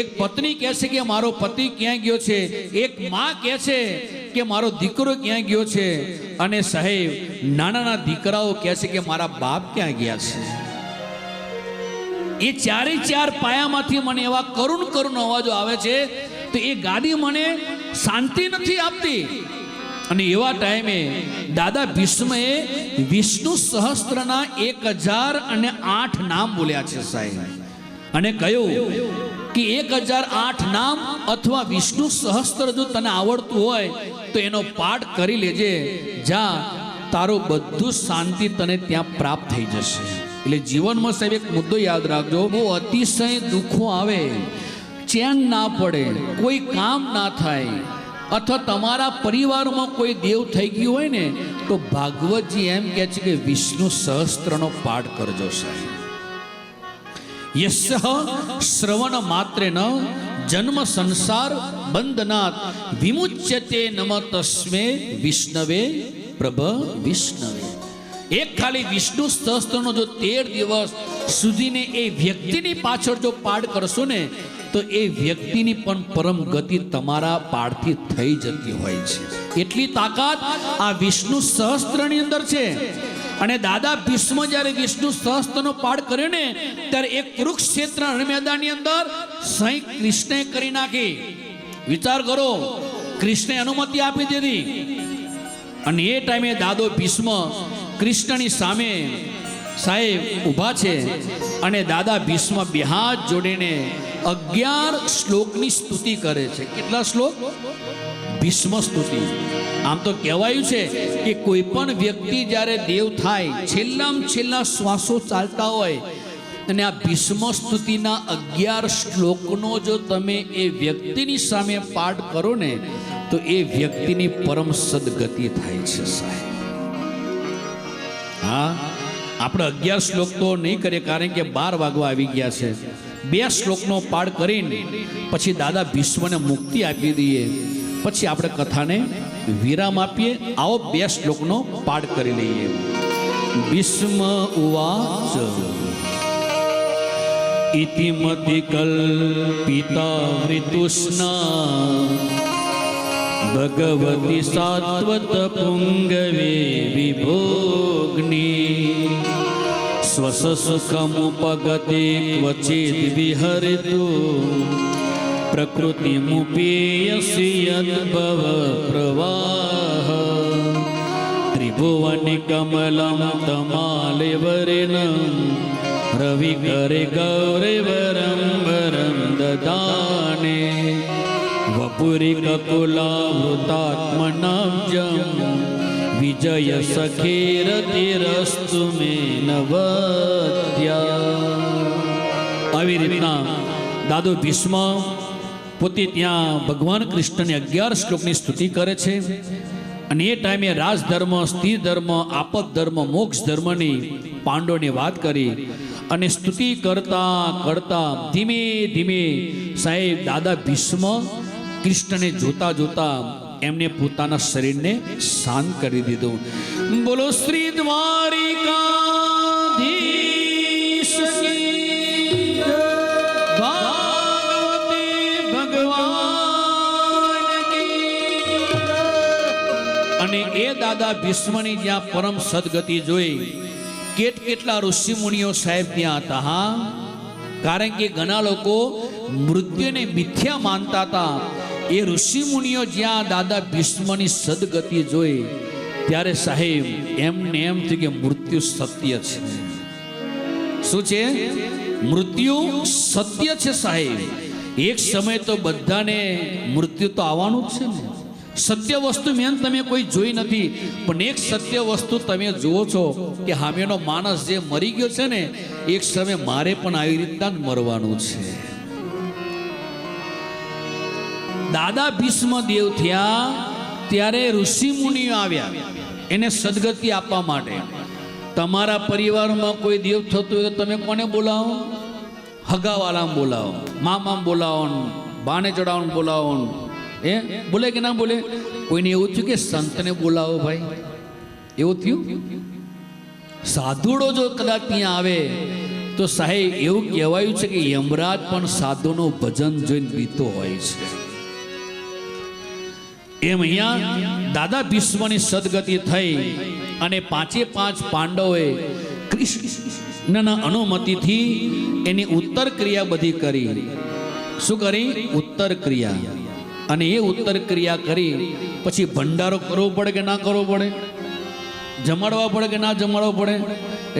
એક પત્ની કહે છે કે મારો પતિ ક્યાં ગયો છે, એક માં કહે છે કે મારો દીકરો ક્યાં ગયો છે, અને સાહેબ નાના દીકરાઓ કહે છે કે મારા બાપ ક્યાં ગયા છે. એ ચારે ચાર પાયામાંથી મને એવા કરુણ કરુણ અવાજો આવે છે તો એ ગાદી મને શાંતિ નથી આપતી. અને એવા ટાઈમે દાદા ભીષ્મએ વિષ્ણુ સહસ્ત્રના 1008 નામ બોલ્યા છે સાહેબ. અને કહ્યું કે 1008 નામ અથવા વિષ્ણુ સહસ્ત્ર જો તને આવડતું હોય તો એનો પાઠ કરી લેજે, જા તારું બધું શાંતિ તને ત્યાં પ્રાપ્ત થઈ જશે. એટલે જીવનમાં સાહેબ એક મુદ્દો યાદ રાખજો, બહુ અતિશય દુઃખો આવે, ચેન ના પડે, કોઈ કામ ના થાય, અથવા તમારા પરિવારમાં કોઈ દેવ થઈ ગયું હોય ને તો ભાગવતજી એમ કહે છે કે વિષ્ણુ સહસ્ત્રનો પાઠ કરજો સાહેબ. યસ્ય શ્રવણ માત્રેન જન્મ સંસાર બંધનાત વિમુચ્યતે નમ તસ્મે વિષ્ણવે પ્રભ વિષ્ણવે. એક ખાલી વિષ્ણુ સહસ્ત્રનો જો 13 દિવસ સુધીને એ વ્યક્તિની પાછળ જો પાઠ કરશો ને તો એ વ્યક્તિની પણ પરમ ગતિ તમારા પાઠથી થઈ જતી હોય છે. એટલી તાકાત આ વિષ્ણુ સહસ્ત્રની અંદર છે. અને દાદા ભીષ્મ જ્યારે વિષ્ણુ સહસ્ત્રનો પાઠ કર્યો ને ત્યારે એક કુરુક્ષેત્ર મેદાનની અંદર સ્વયં કૃષ્ણે કરી નાખી. વિચાર કરો, કૃષ્ણે અનુમતિ આપી દીધી. અને એ ટાઈમે દાદો ભીષ્મ કૃષ્ણની સામે સાહેબ ઊભા છે અને દાદા ભીષ્મ બે હાથ જોડીને 11 શ્લોકની સ્તુતિ કરે છે. કેટલા શ્લોક? ભીષ્મ સ્તુતિ. આમ તો કહેવાયું છે કે કોઈ પણ વ્યક્તિ જ્યારે દેવ થાય છેલ્લામાં છેલ્લા શ્વાસો ચાલતા હોય અને આ ભીષ્મ સ્તુતિના 11 શ્લોકનો જો તમે એ વ્યક્તિની સામે પાઠ કરો ને તો એ વ્યક્તિની પરમ સદગતિ થાય છે સાહેબ. હા, આપણે 11 શ્લોક તો નહીં કરીએ કારણ કે 12 વાગવા આવી ગયા છે. 2 શ્લોકનો પાઠ કરીને પછી દાદા ભીષ્મને મુક્તિ આપી દઈએ, પછી આપણે કથાને વિરામ આપીએ. આવો 2 શ્લોકનો પાઠ કરી લઈએ. ભીષ્મ ઉવાચ ઇતિમતિ કલ્પિતા ઋતુષ્ણા ભગવતી સાત્વત પુંગવે વિભોગ્ની સ્વસુખમુપગતે ક્વચિદ વિહરિતુ પ્રકૃતિમુપેયસી યદ્ભવ પ્રવાહ ત્રિભુવન કમલમ તમાલેવરેણં રવિકરે ગૌરવરં વરં દદાને વપુરી કકુલાવૃતાત્મનાબ્જં વિજય સખેરતિરસ્તુ મે નવત્યા. આવી રીતના દાદો ભીષ્મ પોતે ત્યાં ભગવાન કૃષ્ણને 11 શ્લોકની સ્તુતિ કરે છે. અને એ ટાઈમે રાજધર્મ, સ્થિર ધર્મ, આપદ ધર્મ, મોક્ષ ધર્મની પાંડવોની વાત કરી. અને સ્તુતિ કરતા કરતા ધીમે ધીમે સાહેબ દાદા ભીષ્મ કૃષ્ણને જોતા જોતા એમને પોતાના શરીરને શાંત કરી દીધું. બોલો શ્રી દ્વારિકાધીશ કી જય. ભાગવતી ભગવાન કી જય. અને એ દાદા ભીષ્મની જ્યાં પરમ સદગતિ જોઈ કેટલા ઋષિ મુનિઓ સાહેબ ત્યાં હતા. હા, કારણ કે ઘણા લોકો મૃત્યુને મિથ્યા માનતા હતા. એ ઋષિ મુનિઓ જ્યાં દાદા ભીષ્મની સદગતિ જોઈ ત્યારે સાહેબ એમને એમ થયું કે મૃત્યુ સત્ય છે. શું છે? મૃત્યુ સત્ય છે સાહેબ. એક સમય તો બધાને મૃત્યુ તો આવવાનું જ છે ને. સત્ય વસ્તુ મેન તમે કોઈ જોઈ નથી, પણ એક સત્ય વસ્તુ તમે જુઓ છો કે સામેનો માણસ જે મરી ગયો છે ને, એક સમય મારે પણ આવી રીતના જ મરવાનું છે. દાદા ભીષ્મ દેવ થયા ત્યારે ઋષિ મુનિઓ આવ્યા એને સદગતિ આપવા માટે. તમારા પરિવારમાં કોઈ દેવ થતું હોય તો તમે કોને બોલાવો? હગાવાલાને બોલાવો, મામાને બોલાવો, બાને ચડાવવાને બોલાવો. એ બોલે કે ના બોલે? કોઈને એવું થયું કે સંતને બોલાવો ભાઈ? એવું થયું? સાધુડો જો કદાચ ત્યાં આવે તો સાહેબ એવું કહેવાયું છે કે યમરાજ પણ સાધુનું ભજન જોઈને બીતો હોય છે. એમ અહીંયા દાદા ભીષ્મની સદગતિ થઈ અને 5 પાંડવોએ કૃષ્ણના અનુમતિથી એની ઉત્તર ક્રિયા બધી કરી. શું કરી? ઉત્તર ક્રિયા. અને એ ઉત્તર ક્રિયા કરી પછી ભંડારો કરવો પડે કે ના કરવો પડે? જમાડવા પડે કે ના જમાડવા પડે?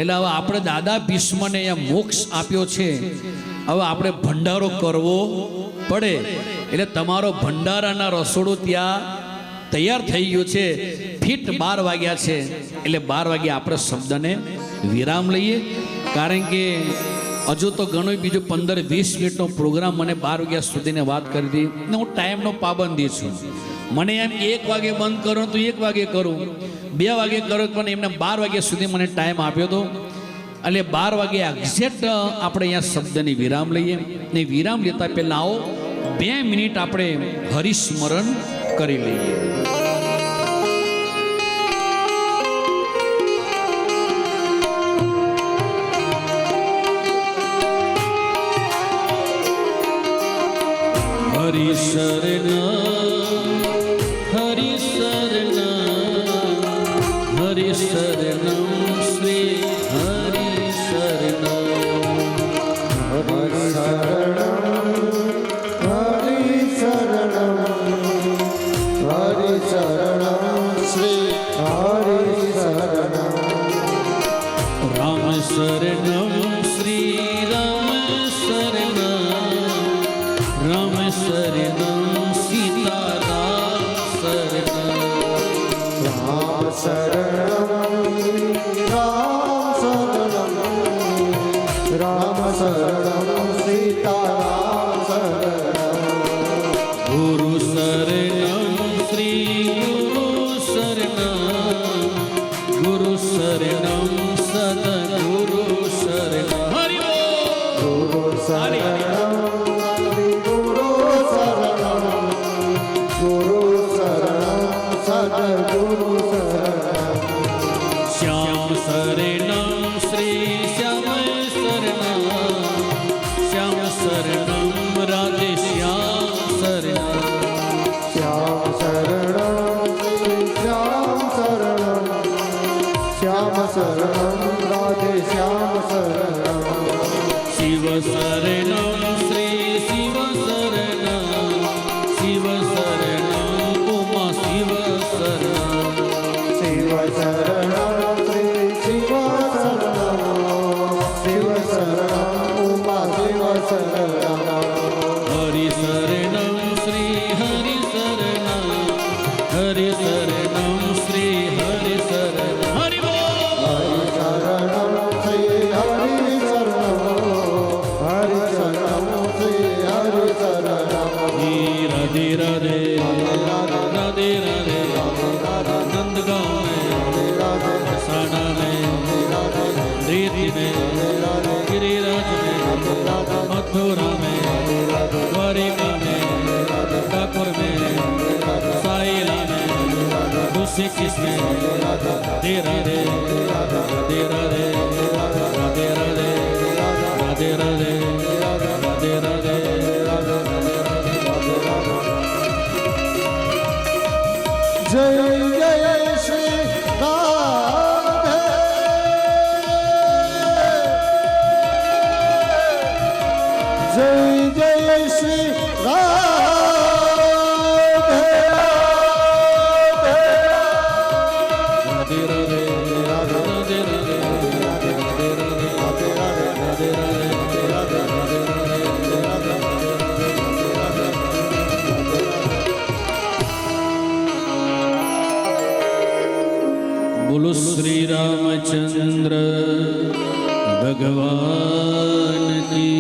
એટલે હવે આપણે દાદા ભીષ્મને અહીંયા મોક્ષ આપ્યો છે, હવે આપણે ભંડારો કરવો પડે. એટલે તમારો ભંડારાના રસોડું ત્યાં તૈયાર થઈ ગયું છે. ફિટ 12 વાગ્યા છે. એટલે 12 વાગ્યા આપણે શબ્દને વિરામ લઈએ, કારણ કે હજુ તો ઘણું બીજું 15-20 મિનિટનો પ્રોગ્રામ મને 12 વાગ્યા સુધીને વાત કરી હતી ને હું ટાઈમનો પાબંદી છું. મને એમ 1 વાગે બંધ કરો તો 1 વાગે કરું, 2 વાગે કરો પણ એમને 12 વાગ્યા સુધી મને ટાઈમ આપ્યો હતો. એટલે 12 વાગે એક્ઝેક્ટ આપણે અહીંયા શબ્દની વિરામ લઈએ ને વિરામ લેતા પહેલાં આવો 2 મિનિટ આપણે હરિસ્મરણ કરી લઈએ. હરિ શરણ હરિ શરણ હરિ શરણ શ્રી હરિ શરણ હરિ શરણમ હરિ શરણમ હરિ શરણમ શ્રી હરિ શરણમ રામ શરણમ શ્રી રામ શરણમ રામ શરણમ સીતારામ શરણમ રામ શરણમ રામ શરણમ રામ શરણમ સીતારામ શરણમ ગુરુ શરણમ શ્રી ગુરુ શરણમ ગુરુ શરણમ સદગુરુ શરણમ હરિ બોલ. ગુરુ શરણમ ગુરુ શરણમ ગુરુ શરણમ સદગુરુ શરણમ શ્યામ શરણમ શ્રી શ્યામ શરણમ શ્યામ શરણમ રાધે શ્યામ શરણમ શ્યામ શરણમ શ્રી શ્યામ શરણમ શ્યામ શરણમ રાધે શ્યામ શરણમ શિવ શરણમ શ્રી શિવ શરણમ શિવ શરણમ ઉમા શિવ શરણમ શિવ શરણમ શ્રી શિવ શરણમ શિવ શરણમ ઉમા શિવ શરણમ હરિ શરણમ શ્રી હરિ શરણમ હરિ શરણમ શ્રી હરિ શરણમ હરિ બોલ. હરિ શરણમ શ્રી હરિ શરણમ હરિ શરણમ શ્રી હરિ શરણમ રાધે રાધે રાધે રાધે નંદગાંव में साना में रीति में गिरिराज में मथुरा में द्वारिका में ठाकुर में साइला में ऋषिकेश में राधे राधे राधे राधे राधे राधे राधे राधे राधे राधे जय जय श्री राधे जय जय श्री राधे राधे राधे राधे राधे राधे बोलो श्री रामचंद्र भगवान की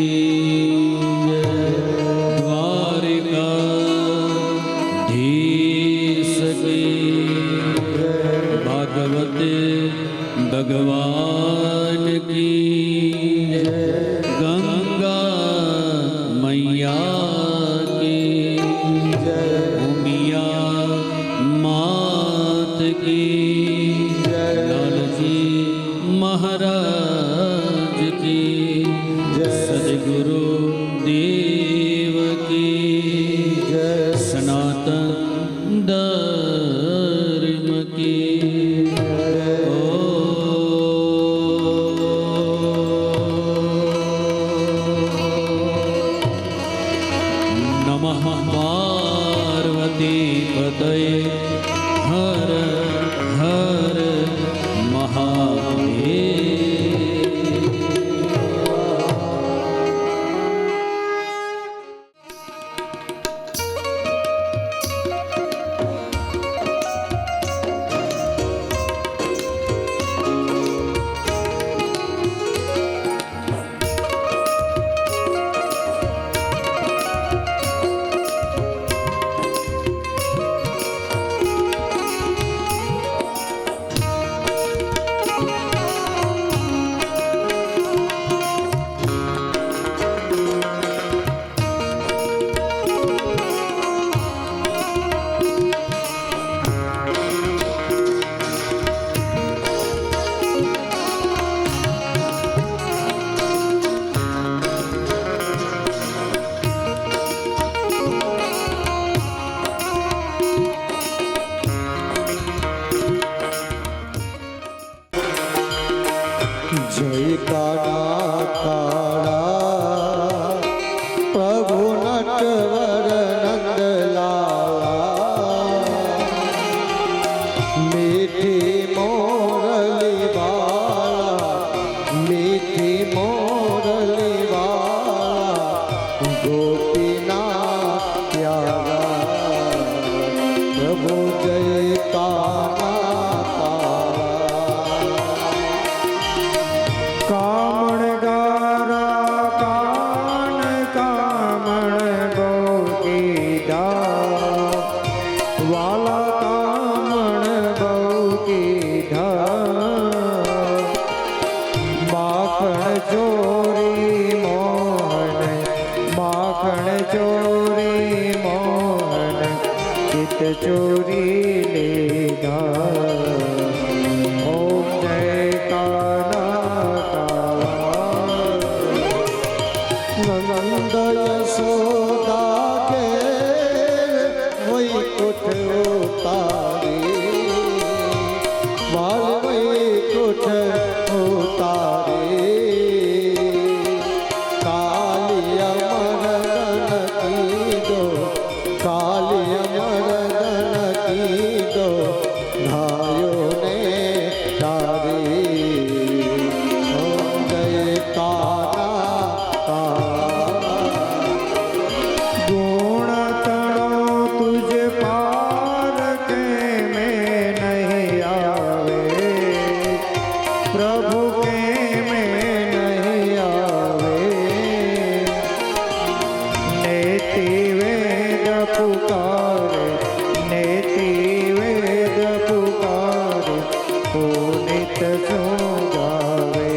जय. द्वारिका धीश की भागवते भगवान की जय. गंगा मैया की जय. उमिया मात की लालजी महाराज की सदगुरु देव की सनातन धर्म की नमः पार्वती पतये हर हर महादेव. જય કાળા કાળા પ્રભુ નટવર નંદલાલા મીઠી મોરલી વાળા મીઠી મોરલી વાળા ગોપીનાથ પ્યારા પ્રભુ જય કાળા કામણ ગારા લીધા માખણ ચોરી મોહન માખણ ચોરી મોહન ચિત ચોરી લીધા ઓમ જય કાના નંદ યશોદા કે વૈકુંઠ ઉતારી વાલ વૈકુંઠ ઉતારી કાલિય મરદન કીધો કાલિય મરદન કીધો ધાયો ને તારી ઓમ જય કાના ગુણ તણો તુજ પાર કે મેં નહીં આવે પ્રભુ કે મેં નહીં આવે નેતિ વેદ પુકારે નેતિ વેદ પુકારે પુનિત શું ગાવે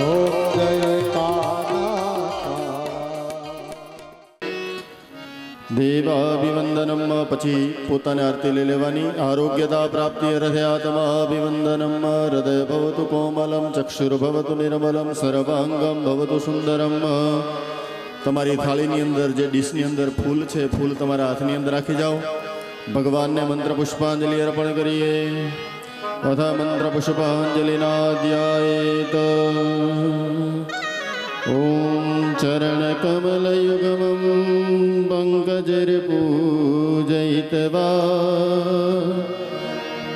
ઓમ જય કાના દેવાભિવંદનમ પછી પોતાને આરતી લઈ લેવાની આરોગ્યતા પ્રાપ્તિ હૃદયાત્માભિવંદનમ હૃદય ભવતુ કોમલમ ચક્ષુર્ભવતુ નિર્મલમ સર્વાંગમ ભવતુ સુંદરમ તમારી થાળીની અંદર જે ડીશની અંદર ફૂલ છે ફૂલ તમારા હાથની અંદર રાખી જાઓ ભગવાનને મંત્ર પુષ્પાંજલિ અર્પણ કરીએ અથ મંત્ર પુષ્પાંજલિના ધ્યાયેત ઓમ ચરણકમલયુગમં પંકજર્પૂજયિત્વા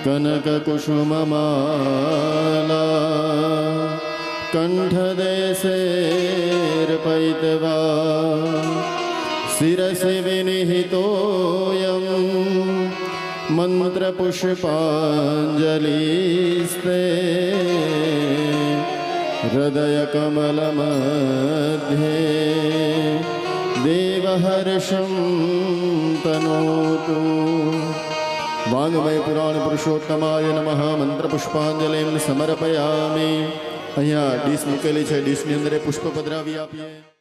કનકકુસુમમાલા કંઠદેશેર્પયિત્વા શિરસि વિનિહિતોऽયં મંત્રપુષ્પાંજલિસ્તે હૃદયકમલમધ્યે દેવહર્ષં તનોતુ વાङ्मय પુરાણ પુરુષોત્તમાય નમઃ મંત્ર પુષ્પાંજલિં સમર્પયામિ અહીંયા ડીશ મૂકેલી છે ડીશની અંદર પુષ્પ પધરાવી આપીએ